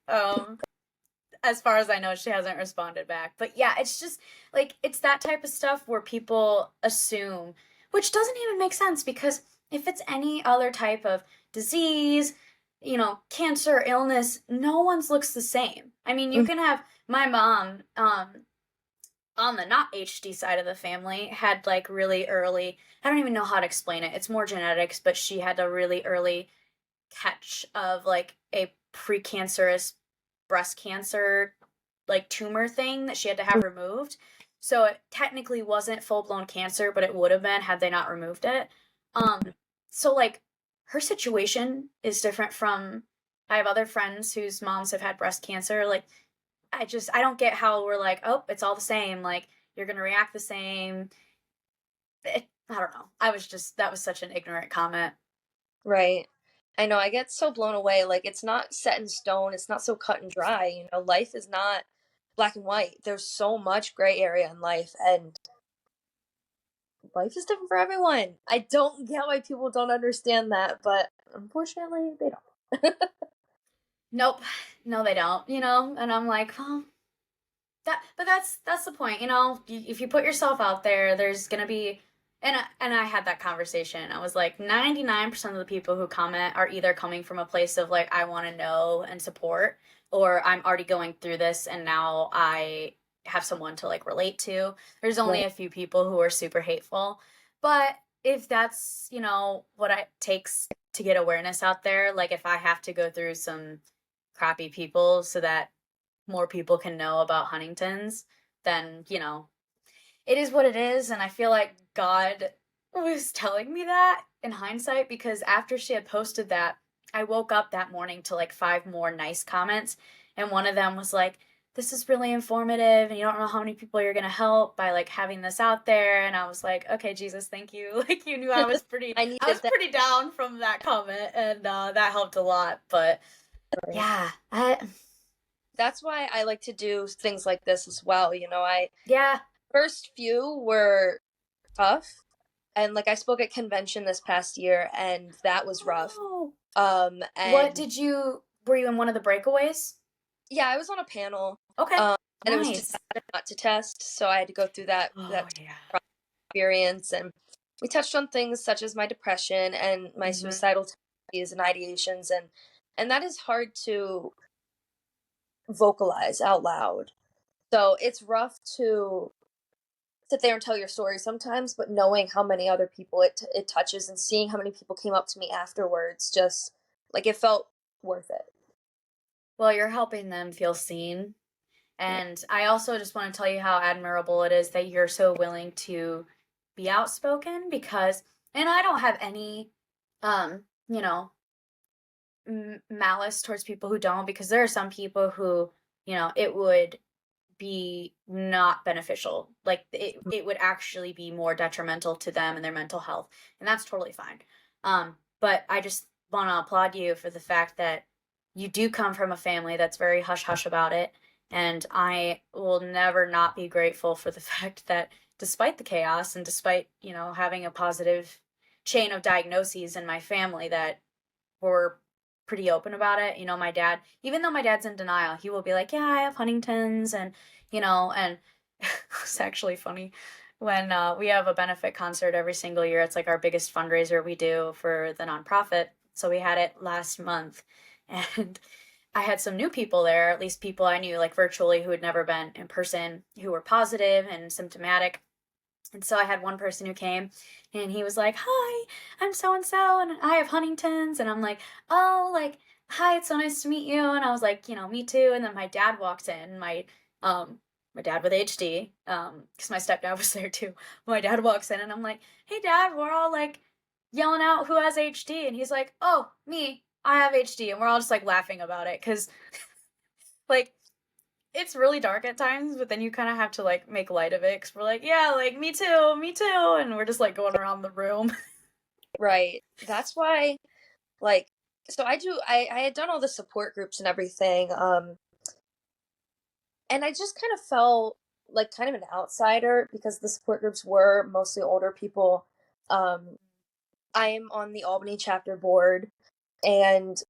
As far as I know, she hasn't responded back. But yeah, it's just like it's that type of stuff where people assume, which doesn't even make sense because if it's any other type of disease, cancer, illness, no one's looks the same. I mean, you Mhm. can have my mom, on the not HD side of the family, had like really early, I don't even know how to explain it. It's more genetics, but she had a really early catch of like a precancerous breast cancer like tumor thing that she had to have removed. So it technically wasn't full-blown cancer, but it would have been had they not removed it. So like her situation is different from I have other friends whose moms have had breast cancer. Like I don't get how we're like, "Oh, it's all the same." Like you're going to react the same. I don't know. That was such an ignorant comment. Right. I know, I get so blown away. Like, it's not set in stone, it's not so cut and dry. Life is not black and white. There's so much gray area in life, and life is different for everyone. I don't get why people don't understand that, but unfortunately, they don't. Nope. No, they don't, and I'm like, well, but that's the point, if you put yourself out there, there's gonna be, and I had that conversation. I was like, 99% of the people who comment are either coming from a place of like, I want to know and support, or I'm already going through this and now I have someone to like relate to. There's only Right. a few people who are super hateful, but if that's, what it takes to get awareness out there, like if I have to go through some crappy people so that more people can know about Huntington's, then, it is what it is. And I feel like God was telling me that in hindsight, because after she had posted that, I woke up that morning to like five more nice comments. And one of them was like, this is really informative and you don't know how many people you're going to help by like having this out there. And I was like, okay, Jesus, thank you. Like you knew I I was needed that. pretty down from that comment, and that helped a lot. But Right. yeah, That's why I like to do things like this as well. I yeah. first few were tough, and like I spoke at convention this past year, and that was rough. Oh, what And were you in one of the breakaways? yeah, I was on a panel, Okay. um, and it was to Nice. test and not to test, so I had to go through Oh, that yeah. experience, and we touched on things such as my depression and my Hmm. suicidal tendencies and ideations, and that is hard to vocalize out loud. So it's rough to sit there and tell your story sometimes, but knowing how many other people it touches and seeing how many people came up to me afterwards, just like it felt worth it. Well, you're helping them feel seen. Right. And I also just want to tell you how admirable it is that you're so willing to be outspoken, because, and I don't have any, you know, malice towards people who don't, because there are some people who, it would be not beneficial. Like it would actually be more detrimental to them and their mental health, and that's totally fine. But I just want to applaud you for the fact that you do come from a family that's very hush hush about it, and I will never not be grateful for the fact that despite the chaos and despite having a positive chain of diagnoses in my family, that were pretty open about it. My dad, even though my dad's in denial, he will be like, "Yeah, I have Huntington's," and it's actually funny when we have a benefit concert every single year. It's like our biggest fundraiser we do for the nonprofit. So we had it last month, and I had some new people there, at least people I knew like virtually who had never been in person, who were positive and symptomatic. And so I had one person who came and he was like, "Hi, I'm so and so, and I have Huntington's." And I'm like, "Oh, like, hi, it's so nice to meet you." And I was like, "Me too." And then my dad walked in, um my dad with HD, because my stepdad was there too. My dad walks in and I'm like, "Hey dad," we're all like yelling out who has HD, and he's like, "Oh, me, I have HD." And we're all just like laughing about it, because like it's really dark at times, but then you kind of have to like make light of it, because we're like, yeah, like me too, and we're just like going around the room. Right. That's why, like, so I had done all the support groups and everything, and I just kind of felt like kind of an outsider because the support groups were mostly older people. Um, I am on the Albany chapter board, and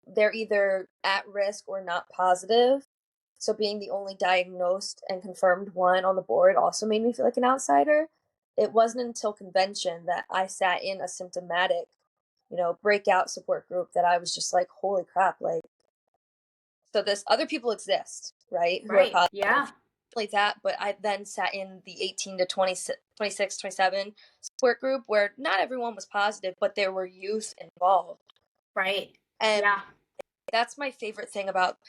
they're either at risk or not positive. So being the only diagnosed and confirmed one on the board also made me feel like an outsider. It wasn't until convention that I sat in a symptomatic, breakout support group that I was just like, holy crap, like, so this other people exist, right? Who are Right. positive. Yeah. Like that, but I then sat in the 18 to 20, 26, 27 support group where not everyone was positive, but there were youth involved. Right. And Yeah. that's my favorite thing about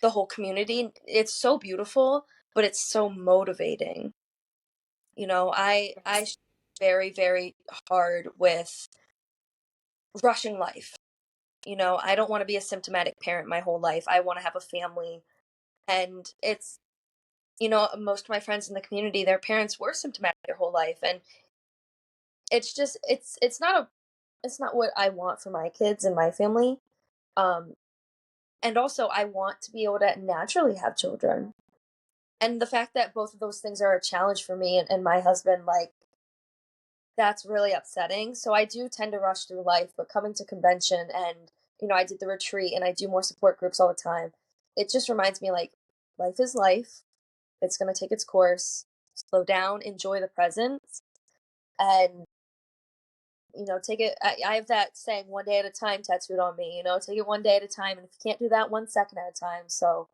the whole community. It's so beautiful, but it's so motivating. I Yes. very, very hard with rushing life. I don't want to be a symptomatic parent my whole life. I want to have a family. And it's, most of my friends in the community, their parents were symptomatic their whole life. And it's just, it's not it's not what I want for my kids and my family. Um, and also I want to be able to naturally have children. And the fact that both of those things are a challenge for me and my husband, like, that's really upsetting. So I do tend to rush through life, but coming to convention and, I did the retreat and I do more support groups all the time. It just reminds me, like, life is life. It's going to take its course. Slow down, enjoy the present, and, take it. I have that saying, one day at a time, tattooed on me, take it one day at a time. And if you can't do that, 1 second at a time. So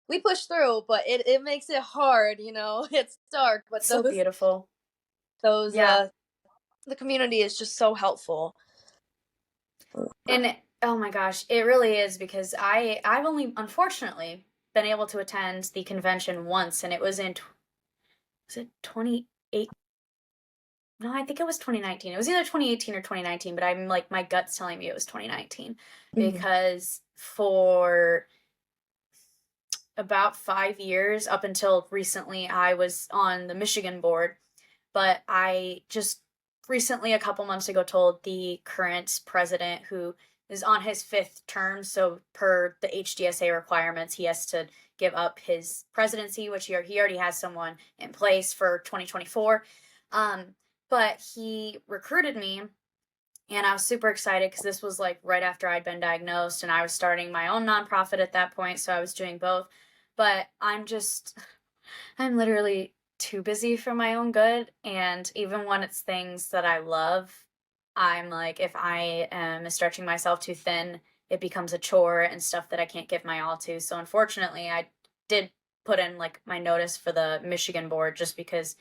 we push through, but it makes it hard, it's dark, but So beautiful. those, Yeah. the community is just so helpful. And oh my gosh, it really is because I've only unfortunately been able to attend the convention once, and it was in was it 28? No, I think it was 2019. It was either 2018 or 2019, but I'm like my gut's telling me it was 2019 Mhm. because for about 5 years up until recently I was on the Michigan board, but I just recently, a couple months ago, told the current president, who is on his fifth term, so per the HDSA requirements, he has to give up his presidency, which he already has someone in place for 2024. But he recruited me, and I was super excited because this was like right after I'd been diagnosed, and I was starting my own nonprofit at that point, so I was doing both. But I'm literally too busy for my own good. And even when it's things that I love, I'm like, if I am stretching myself too thin, it becomes a chore and stuff that I can't give my all to. So unfortunately, I did put in like my notice for the Michigan board just because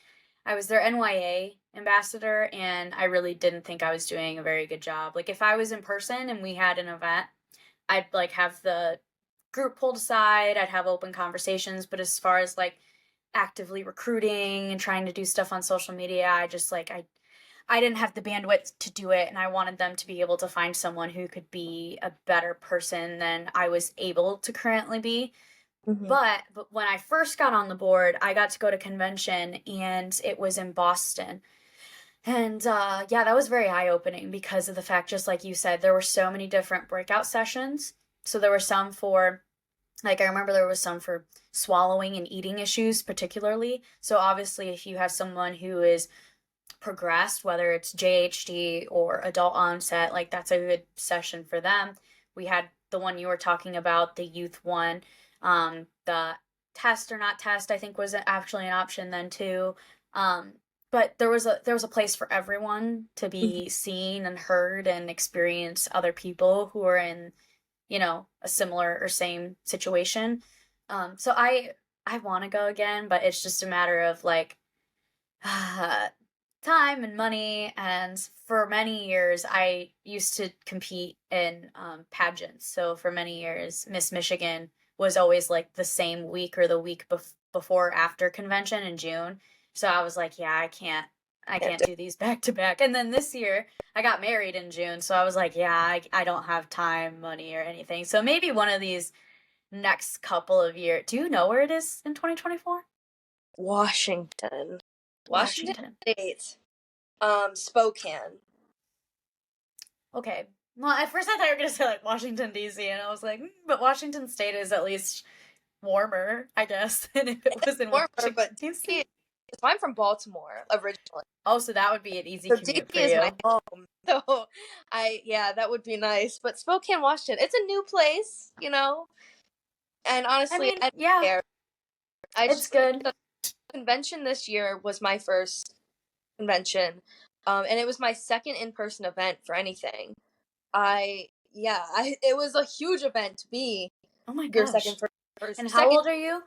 I was their NYA ambassador and I really didn't think I was doing a very good job. Like if I was in person and we had an event, I'd like have the group pulled aside, I'd have open conversations, but as far as like actively recruiting and trying to do stuff on social media, I just like I didn't have the bandwidth to do it, and I wanted them to be able to find someone who could be a better person than I was able to currently be. Mhm. But when I first got on the board, I got to go to convention and it was in Boston. And yeah, that was very eye opening because of the fact, just like you said, there were so many different breakout sessions. So there were some for, like, I remember there was some for swallowing and eating issues, particularly. So obviously, if you have someone who is progressed, whether it's JHD or adult onset, like, that's a good session for them. We had the one you were talking about, the youth one. The test or not test, I think, was actually an option then too. Um, but there was a place for everyone to Mhm. be seen and heard and experience other people who are in, a similar or same situation. So I want to go again, but it's just a matter of like time and money. And for many years, I used to compete in pageants. So for many years, Miss Michigan was always like the same week or the week before after convention in June. So I was like, yeah, I Can't can't do- do these back to back. And then this year, I got married in June, so I was like, yeah, I don't have time, money, or anything. So maybe one of these next couple of years. Do you know where it is in 2024? Washington. Washington Washington. State. Spokane. Okay. Well, at first I thought you were gonna say like Washington D.C. and I was like, but Washington State is at least warmer, I guess, than if it was in Warmer, but Washington D.C. DC. So I'm from Baltimore originally. Oh, so that would be an easy So commute DC for is my you. home. So yeah, that would be nice. But Spokane, Washington, it's a new place. And I honestly, mean, I don't yeah, care. I it's just good. the convention this year was my first convention, and it was my second in-person event for anything. It was a huge event to be Oh my your second gosh. first And how second old are you?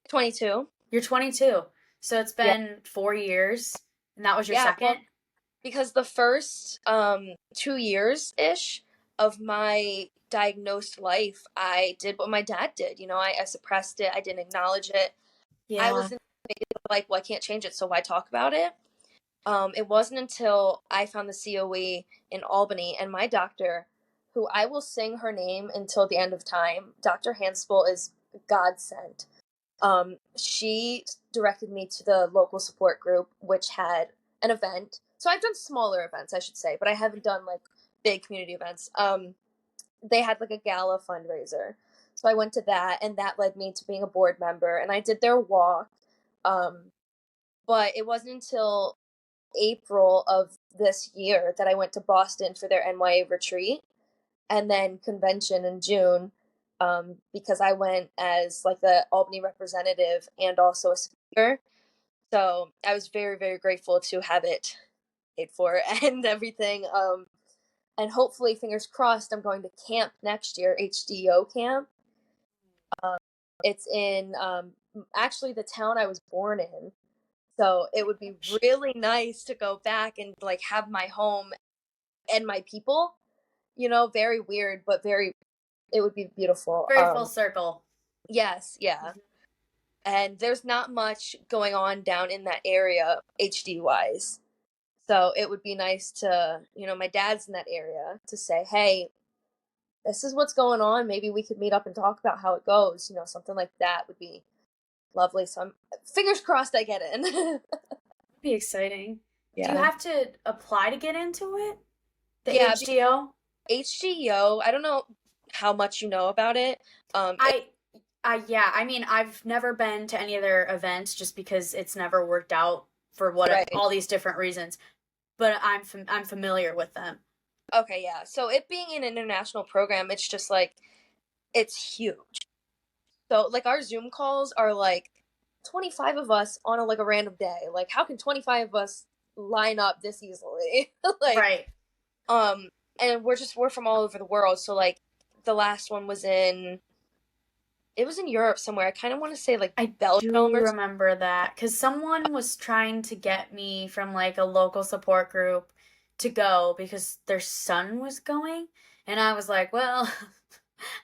22. You're 22. So it's Yeah, been 4 years, and that was your yeah. second? Well, because the first 2 years ish of my diagnosed life, I did what my dad did. I suppressed it. I didn't acknowledge it. I Yeah. was in like, well, I can't change it, so why talk about it? It wasn't until I found the COE in Albany, and my doctor, who I will sing her name until the end of time, Dr. Hanspel is God sent. She directed me to the local support group, which had an event. So I've done smaller events, I should say, but I haven't done like big community events. They had like a gala fundraiser. So I went to that, and that led me to being a board member, and I did their walk. Um, but it wasn't until April of this year that I went to Boston for their NYA retreat and then convention in June, because I went as like the Albany representative and also a speaker. So I was very, very grateful to have it paid for and everything. And hopefully, fingers crossed, I'm going to camp next year, HDO camp. Um, it's in actually the town I was born in. So it would be really nice to go back and like have my home and my people, very weird, but it would be beautiful. Very full circle. Yes, yeah. And there's not much going on down in that area, HD wise. So it would be nice to, my dad's in that area to say, hey, this is what's going on. Maybe we could meet up and talk about how it goes. Something like that would be lovely. So I'm fingers crossed I get in. Be exciting. Do you Yeah. have to apply to get into it? The Yeah, HGO? HGO, I don't know how much you know about it. I yeah, I mean, I've never been to any of their events just because it's never worked out for Right. all these different reasons. But I'm familiar with them. Okay, yeah. So it being an international program, it's just like it's huge. So like our Zoom calls are like 25 of us on like a random day. Like how can 25 of us line up this easily? Like Right. and we're from all over the world. So like the last one was in Europe somewhere. I kind of want to say like I Belgium do or remember that because someone was trying to get me from like a local support group to go because their son was going. And I was like, well,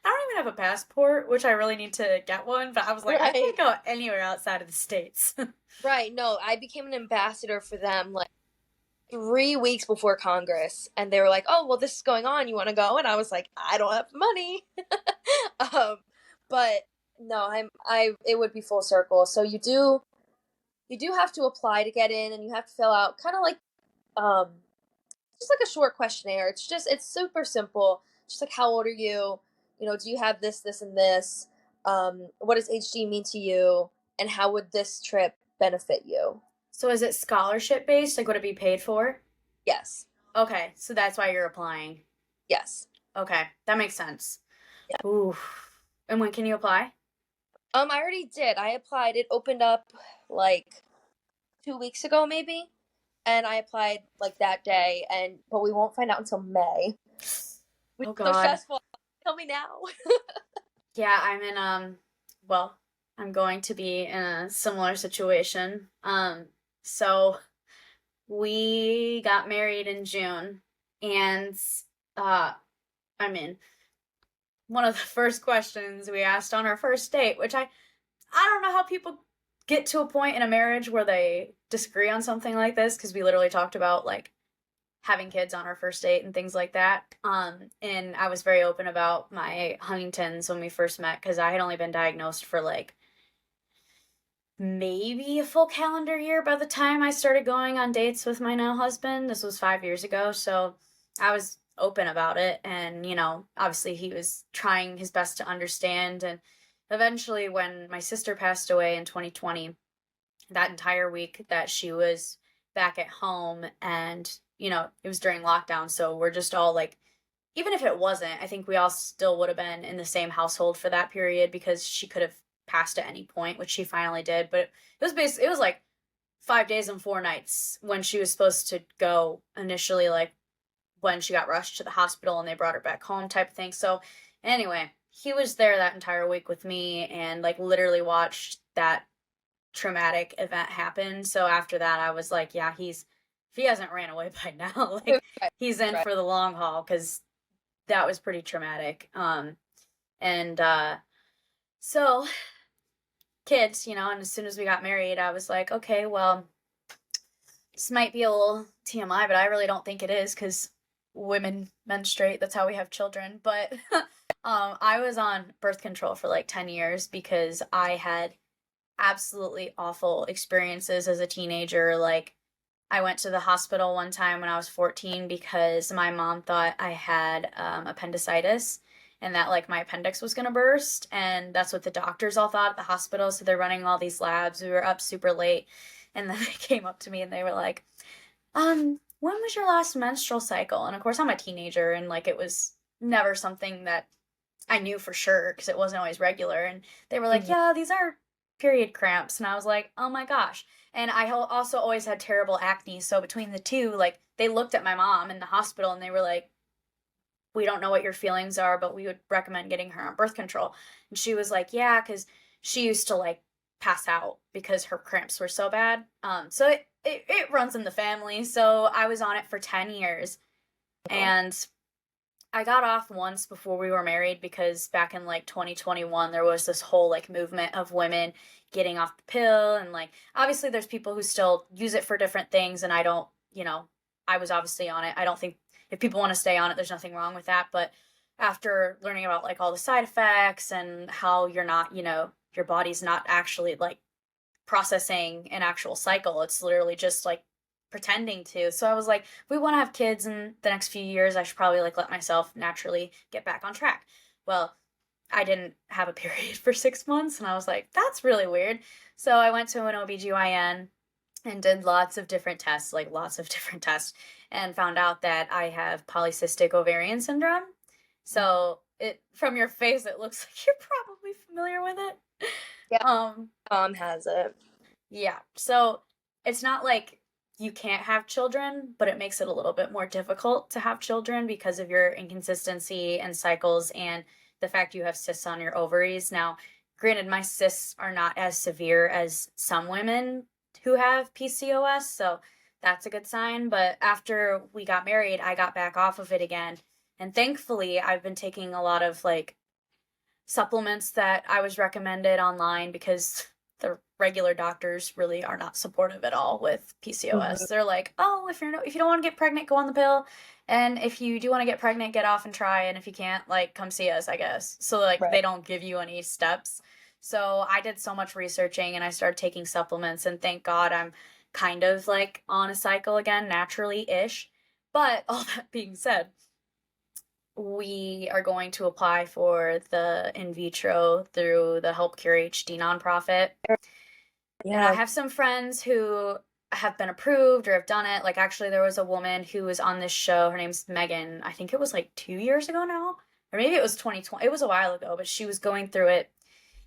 I don't even have a passport, which I really need to get one. But I was like, I right. can't go anywhere outside of the States. Right. No, I became an ambassador for them like 3 weeks before Congress, and they were like, "Oh, well, this is going on. You want to go?" And I was like, "I don't have money." But no, It would be full circle. So you do have to apply to get in, and you have to fill out kind of like um just like a short questionnaire. It's super simple. Just like how old are you? Do you have this, this, and this? What does HD mean to you? And how would this trip benefit you? So is it scholarship based? Like, would it be paid for? Yes. Okay, so that's why you're applying. Yes. Okay, that makes sense. Yeah. Ooh. And when can you apply? I already did. I applied. It opened up like 2 weeks ago, maybe, and I applied like that day. But we won't find out until May. Which Oh is so God. stressful. Tell me now. Yeah, I'm in well, I'm going to be in a similar situation. So we got married in June and uh I mean, one of the first questions we asked on our first date, which I don't know how people get to a point in a marriage where they disagree on something like this because we literally talked about like having kids on our first date and things like that. And I was very open about my Huntington's when we first met because I had only been diagnosed for like maybe a full calendar year by the time I started going on dates with my now husband. This was 5 years ago, so I was open about it. And, obviously he was trying his best to understand. And eventually, when my sister passed away in 2020, that entire week that she was back at home, and, it was during lockdown, so we're just all like, even if it wasn't, I think we all still would have been in the same household for that period because she could have passed at any point, which she finally did. But it was like 5 days and 4 nights when she was supposed to go initially, like when she got rushed to the hospital and they brought her back home type of thing. So anyway, he was there that entire week with me and like literally watched that traumatic event happen. So after that, I was like, yeah, if he hasn't ran away by now, like Right. he's in Right. for the long haul because that was pretty traumatic. And so kids, and as soon as we got married, I was like, okay, well, this might be a little TMI, but I really don't think it is because women menstruate. That's how we have children. But I was on birth control for like 10 years because I had absolutely awful experiences as a teenager, like I went to the hospital one time when I was 14 because my mom thought I had appendicitis and that like my appendix was gonna burst, and that's what the doctors all thought at the hospital. So they're running all these labs. We were up super late, and then they came up to me and they were like, when was your last menstrual cycle? And of course, I'm a teenager, and like it was never something that I knew for sure because it wasn't always regular. And they were like, Mhm. yeah, these are period cramps. And I was like, oh my gosh. And I also always had terrible acne. So between the two, like they looked at my mom in the hospital and they were like, we don't know what your feelings are, but we would recommend getting her on birth control. And she was like, yeah, because she used to like pass out because her cramps were so bad. So it runs in the family. So I was on it for 10 years. Oh, And I got off once before we were married because back in like 2021 there was this whole like movement of women getting off the pill, and like obviously there's people who still use it for different things, and I don't, I was obviously on it. I don't think if people want to stay on it there's nothing wrong with that, but after learning about like all the side effects and how you're not, your body's not actually like processing an actual cycle. It's literally just like pretending to. So I was like, if we want to have kids in the next few years, I should probably like let myself naturally get back on track. Well, I didn't have a period for 6 months, and I was like, that's really weird. So I went to an OBGYN and did lots of different tests, like lots of different tests, and found out that I have polycystic ovarian syndrome. So it from your face it looks like you're probably familiar with it. yeah, Um mom has it. yeah. So it's not like you can't have children, but it makes it a little bit more difficult to have children because of your inconsistency and cycles and the fact you have cysts on your ovaries. Now, granted, my cysts are not as severe as some women who have PCOS, so that's a good sign. But after we got married, I got back off of it again. And thankfully, I've been taking a lot of like supplements that I was recommended online because the regular doctors really are not supportive at all with PCOS. Mhm. They're like, "Oh, if you don't want to get pregnant, go on the pill, and if you do want to get pregnant, get off and try, and if you can't, like come see us, I guess." So like Right. they don't give you any steps. So I did so much researching and I started taking supplements, and thank God I'm kind of like on a cycle again, naturally-ish. But all that being said, we are going to apply for the in vitro through the Help Cure HD nonprofit. And I Yeah. have some friends who have been approved or have done it. Like, actually, there was a woman who was on this show. Her name's Megan. I think it was like 2 years ago now, or maybe it was 2020. It was a while ago, but she was going through it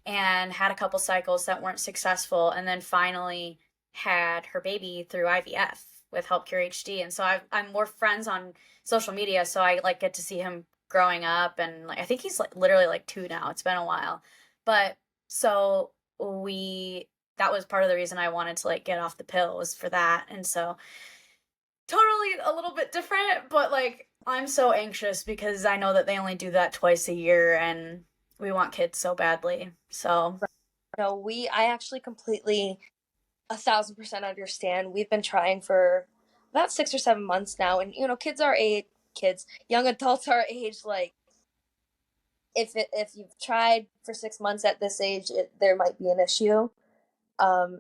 and had a couple cycles that weren't successful, and then finally had her baby through IVF with Help Cure HD. And so I'm more friends on social media, so I like get to see him growing up, and like I think he's like literally like 2 now. It's been a while, but so we that was part of the reason I wanted to like get off the pill was for that. And so totally a little bit different, but like I'm so anxious because I know that they only do that twice a year and we want kids so badly. So, No, I actually completely 1,000% understand. We've been trying for about 6 or 7 months now, and young adults are age like if you've tried for 6 months at this age, there might be an issue.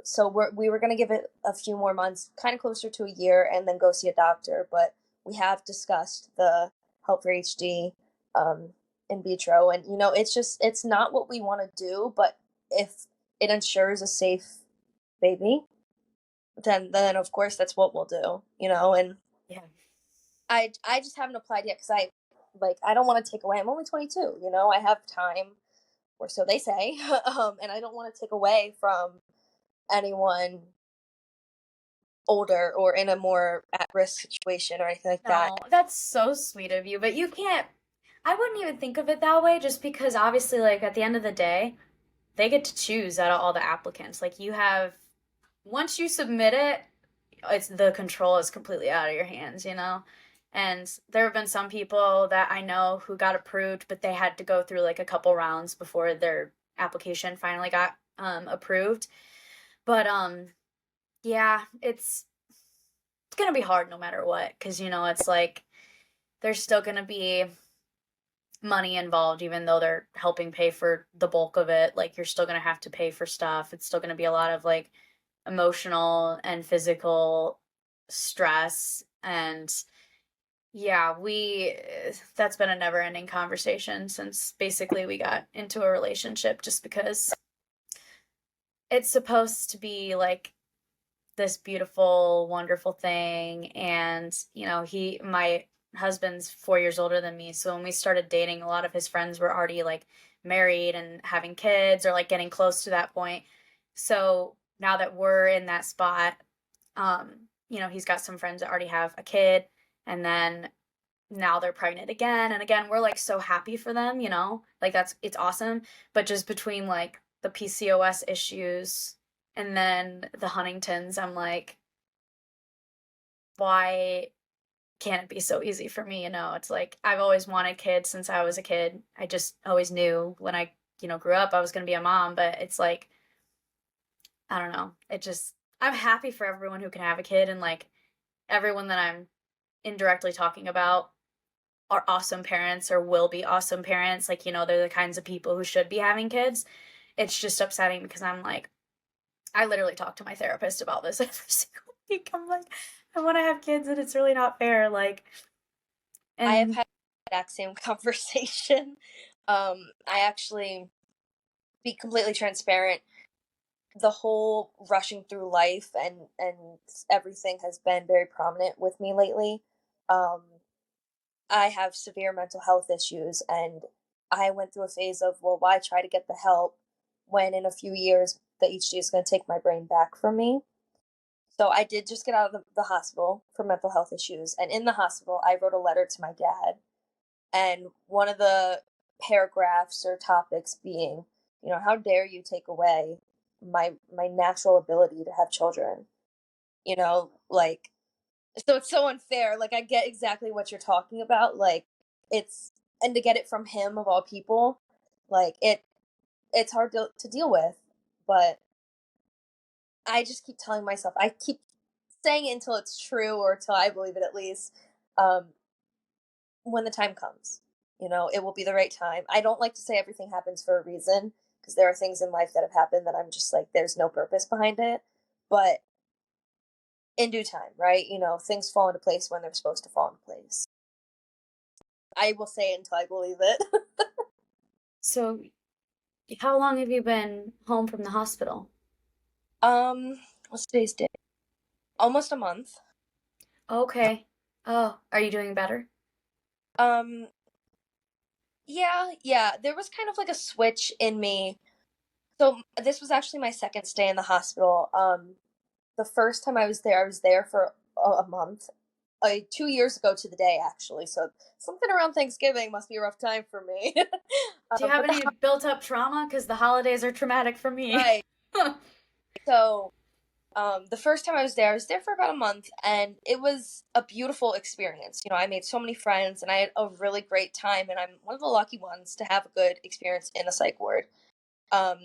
So we were gonna give it a few more months, kind of closer to a year, and then go see a doctor. But we have discussed the Help for HD, um, in vitro, and it's not what we want to do, but if it ensures a safe baby, then of course that's what we'll do. And yeah. I just haven't applied yet because I don't want to take away. I'm only 22. I have time, or so they say, and I don't want to take away from anyone older or in a more at-risk situation or anything like that. No, that's so sweet of you, but you can't I wouldn't even think of it that way just because obviously like at the end of the day, they get to choose out of all the applicants. Like you have once you submit it, it's the control is completely out of your hands, you know? And there have been some people that I know who got approved, but they had to go through like a couple rounds before their application finally got approved. But yeah, it's gonna be hard no matter what, because it's like there's still gonna be money involved, even though they're helping pay for the bulk of it. Like you're still gonna have to pay for stuff. It's still gonna be a lot of like emotional and physical stress. And yeah, that's been a never ending conversation since basically we got into a relationship, just because it's supposed to be like this beautiful, wonderful thing. And, my husband's 4 years older than me. So when we started dating, a lot of his friends were already like married and having kids or like getting close to that point. So now that we're in that spot, he's got some friends that already have a kid, and then now they're pregnant again. And again, we're like so happy for them, like it's awesome. But just between like the PCOS issues and then the Huntingtons, I'm like, why can't it be so easy for me? It's like I've always wanted kids since I was a kid. I just always knew when I, grew up I was going to be a mom, but it's like, I don't know. I'm happy for everyone who can have a kid, and like everyone that I'm indirectly talking about are awesome parents or will be awesome parents. Like, they're the kinds of people who should be having kids. It's just upsetting because I'm like, I literally talk to my therapist about this every single week. I'm like, I want to have kids and it's really not fair. Like, I have and had the exact same conversation. I actually, be completely transparent, the whole rushing through life and everything has been very prominent with me lately. Um, I have severe mental health issues, and I went through a phase of, well, why try to get the help when in a few years the HD is going to take my brain back from me? So I did just get out of the hospital for mental health issues, and in the hospital, I wrote a letter to my dad, and one of the paragraphs or topics being, how dare you take away my natural ability to have children? Like, so it's so unfair. Like, I get exactly what you're talking about. Like, it's and to get it from him of all people, like it's hard to deal with. But I just keep telling myself, I keep saying it until it's true or until I believe it at least. Um, when the time comes, it will be the right time. I don't like to say everything happens for a reason, because there are things in life that have happened that I'm just like, there's no purpose behind it. But in due time, right? Things fall into place when they're supposed to fall into place. I will say it until I believe it. so how long have you been home from the hospital? What's today's date? Almost a month. Okay. Oh, are you doing better? Um, yeah. There was kind of like a switch in me. So this was actually my second stay in the hospital. The first time I was there for a month. 2 years ago to the day, actually. So something around Thanksgiving must be a rough time for me. Do you have But any built up trauma? Because the holidays are traumatic for me. right. So the first time I was there for about a month, and it was a beautiful experience. I made so many friends, and I had a really great time, and I'm one of the lucky ones to have a good experience in a psych ward. Um,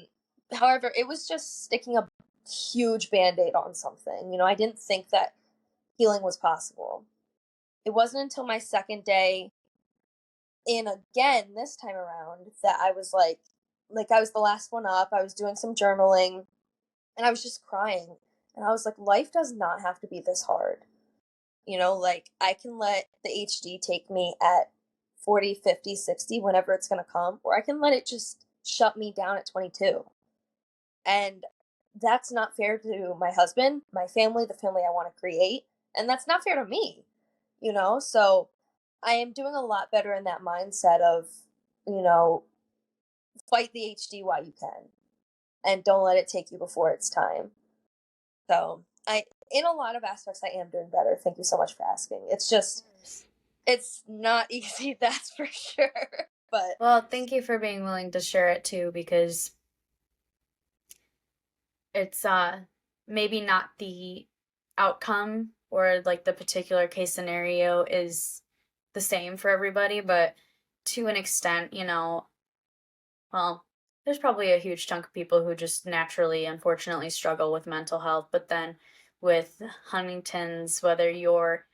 However, it was just sticking a huge band-aid on something. I didn't think that healing was possible. It wasn't until my second day in again this time around that I was like I was the last one up. I was doing some journaling, and I was just crying. And I was like, life does not have to be this hard. Like, I can let the HD take me at 40, 50, 60, whenever it's going to come, or I can let it just shut me down at 22. And that's not fair to my husband, my family, the family I want to create. And that's not fair to me. So I am doing a lot better in that mindset of, you know, fight the HD while you can and don't let it take you before it's time. So in a lot of aspects, I am doing better. Thank you so much for asking. It's just, it's not easy, that's for sure. But Well, thank you for being willing to share it too, because it's maybe not the outcome or like the particular case scenario is the same for everybody, but to an extent, well, there's probably a huge chunk of people who just naturally, unfortunately, struggle with mental health. But then with Huntington's, whether you're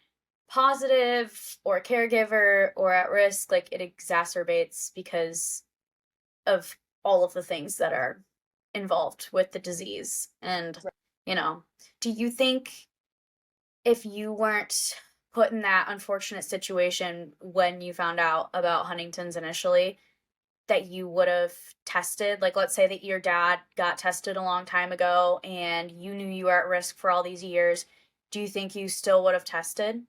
positive or a caregiver or at risk, like it exacerbates because of all of the things that are involved with the disease. And, you know, do you think if you weren't put in that unfortunate situation when you found out about Huntington's initially, that you would have tested? Like, let's say that your dad got tested a long time ago and you knew you were at risk for all these years. Do you think you still would have tested?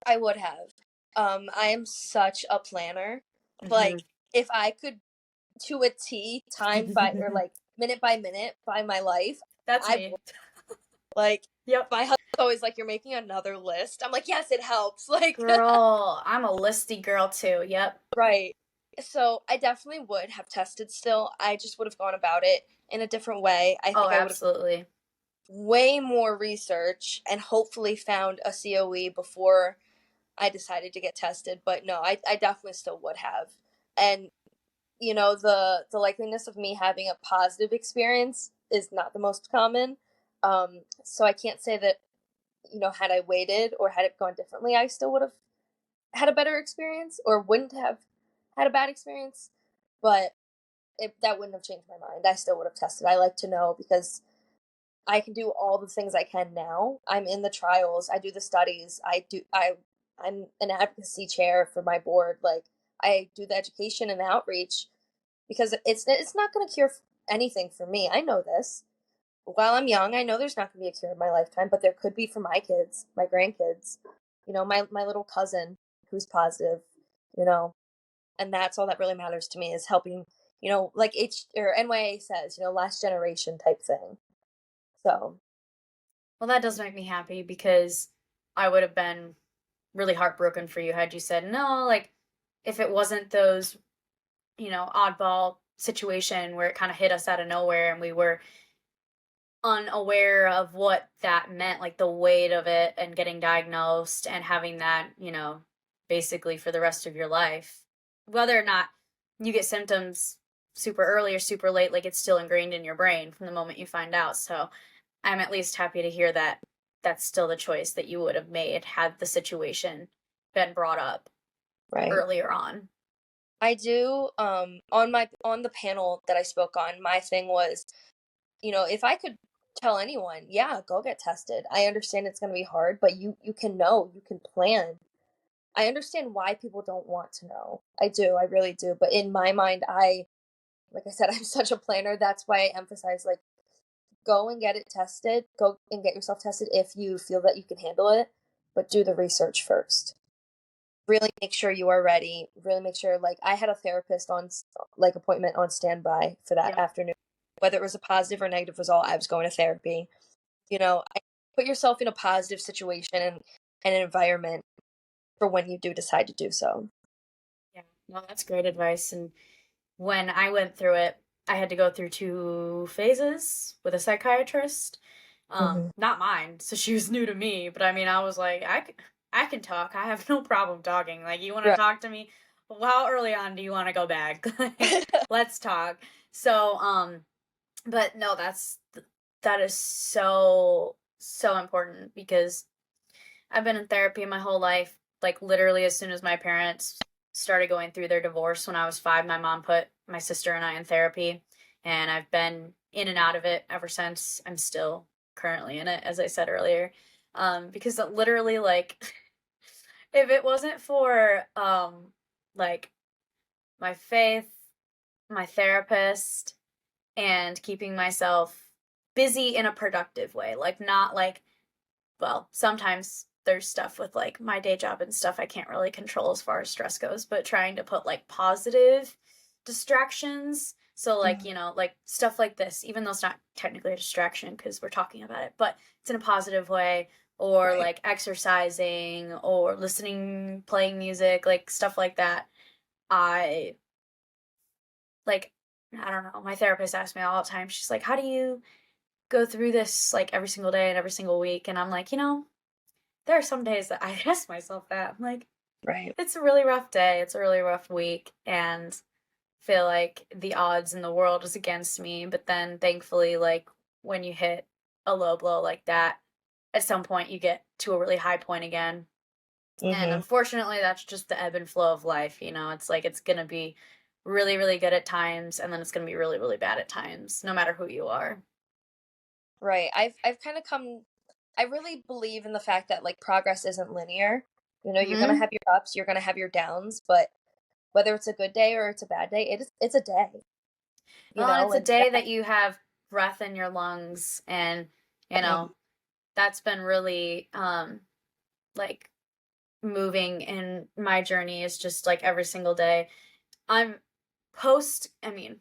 I would have. I am such a planner. Mm-hmm. Like, if I could to a T, time by or like minute by minute by my life, That's I me. would. Like, Yep. my husband's always like, "You're making another list." I'm like, "Yes, it helps." Like, Girl, I'm a listy girl too. Yep. right. So I definitely would have tested still. I just would have gone about it in a different way. I Oh, think I would have absolutely. way more research and hopefully found a COE before I decided to get tested. But no, I definitely still would have. And the likeliness of me having a positive experience is not the most common. So I can't say that, had I waited or had it gone differently, I still would have had a better experience or wouldn't have had a bad experience. But that wouldn't have changed my mind. I still would have tested. I like to know because I can do all the things I can now. I'm in the trials. I do the studies. I'm an advocacy chair for my board. Like, I do the education and the outreach because it's not going to cure anything for me. I know this. While I'm young, I know there's not going to be a cure in my lifetime, but there could be for my kids, my grandkids, my little cousin who's positive, you know, and that's all that really matters to me is helping, like H or NYA says, last generation type thing. So, Well, that does make me happy because I would have been really heartbroken for you had you said no. Like, if it wasn't those, oddball situation where it kind of hit us out of nowhere and we were unaware of what that meant, like the weight of it and getting diagnosed and having that, basically for the rest of your life. Whether or not you get symptoms super early or super late, like it's still ingrained in your brain from the moment you find out. So I'm at least happy to hear that that's still the choice that you would have made had the situation been brought up right. earlier on. I do on the panel that I spoke on, my thing was, if I could tell anyone, yeah, go get tested. I understand it's going to be hard, but you can know, you can plan. I understand why people don't want to know. I do, I really do. But in my mind, like I said, I'm such a planner. That's why I emphasize like go and get it tested. Go and get yourself tested if you feel that you can handle it, but do the research first. Really make sure you are ready. Really make sure, like, I had a therapist on, like, appointment on standby for that Yep. afternoon. Whether it was a positive or negative result, I was going to therapy. Put yourself in a positive situation and an environment for when you do decide to do so. Yeah. Well, that's great advice. And when I went through it, I had to go through two phases with a psychiatrist. Hmm. Not mine, so she was new to me, but I mean, I was like, I can talk. I have no problem talking. Like, you want to Right. talk to me? Well, how early on do you want to go back? Like, let's talk. So, but no, that is so so important because I've been in therapy my whole life. Like literally as soon as my parents started going through their divorce when I was 5, my mom put my sister and I in therapy, and I've been in and out of it ever since. I'm still currently in it, as I said earlier. Because it literally like if it wasn't for like my faith, my therapist, and keeping myself busy in a productive way, like not like, well, sometimes there's stuff with like my day job and stuff I can't really control as far as stress goes, but trying to put like positive distractions. So like, Mhm. like stuff like this, even though it's not technically a distraction because we're talking about it, but it's in a positive way, or Right. like exercising or listening, playing music, like stuff like that. I like I don't know. My therapist asks me all the time. She's like, "How do you go through this like every single day and every single week?" And I'm like, there are some days that I ask myself that. I'm like, Right. it's a really rough day. It's a really rough week. And feel like the odds in the world is against me. But then thankfully, like when you hit a low blow like that, at some point you get to a really high point again. And Hmm. unfortunately, that's just the ebb and flow of life. It's like it's going to be really, really good at times. And then it's going to be really, really bad at times, no matter who you are. Right. I've kind of come. I really believe in the fact that like progress isn't linear. You know, you're gonna Hmm. have your ups, you're gonna have your downs, but whether it's a good day or it's a bad day, it's a day, you Well, and know, it's a and day that you have breath in your lungs, and you definitely know that's been really like moving in my journey is just like every single day. I'm I mean,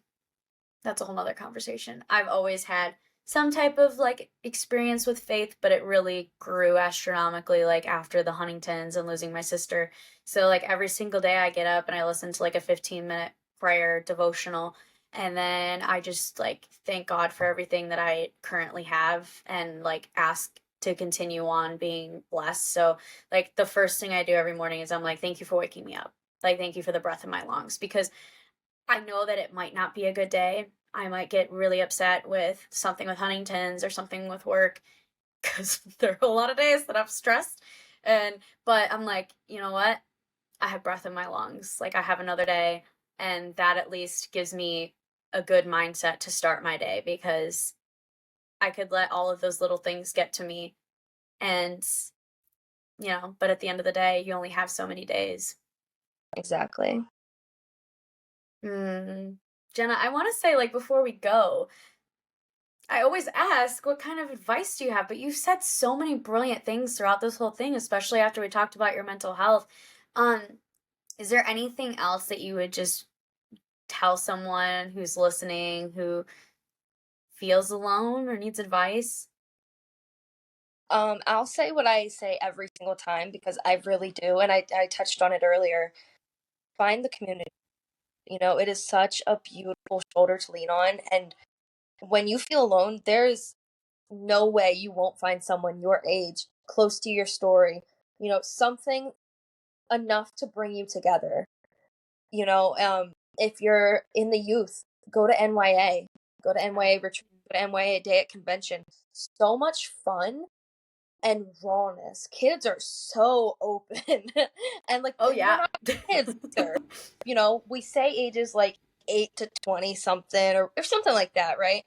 that's a whole nother conversation. I've always had some type of like experience with faith, but it really grew astronomically like after the Huntingtons and losing my sister. So like every single day I get up and I listen to like a 15-minute prayer devotional, and then I just like thank God for everything that I currently have and like ask to continue on being blessed. So like the first thing I do every morning is I'm like, thank you for waking me up. Like thank you for the breath in my lungs, because I know that it might not be a good day. I might get really upset with something with Huntington's or something with work, because there are a lot of days that I'm stressed. And but I'm like, you know what? I have breath in my lungs. Like I have another day, and that at least gives me a good mindset to start my day, because I could let all of those little things get to me, and but at the end of the day, you only have so many days. exactly. Mm. Jenna, I want to say, like, before we go, I always ask, what kind of advice do you have? But you've said so many brilliant things throughout this whole thing, especially after we talked about your mental health. Um, is there anything else that you would just tell someone who's listening who feels alone or needs advice? I'll say what I say every single time because I really do, and I touched on it earlier. Find the community. You know, it is such a beautiful shoulder to lean on, and when you feel alone, there's no way you won't find someone your age, close to your story, you know, something enough to bring you together. You know, if you're in the youth, go to NYA, go to NYA retreat, go to NYA day at convention. So much fun and rawness. Kids are so open. And like Oh, we're yeah. not kids either. You know, we say ages like 8 to 20 something or something like that, right?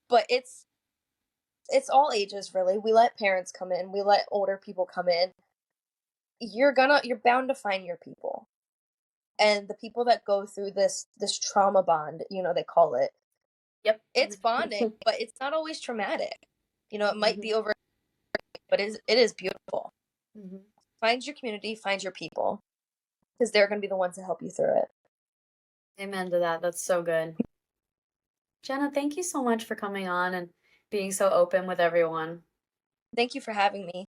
But it's all ages really. We let parents come in, we let older people come in. You're bound to find your people. And the people that go through this trauma bond, you know, they call it. Yep. It's bonding, but it's not always traumatic. You know, it might Hmm. be over, but it is beautiful. Hmm. Find your community, find your people, because they're going to be the ones to help you through it. Amen to that. That's so good. Jenna, thank you so much for coming on and being so open with everyone. Thank you for having me.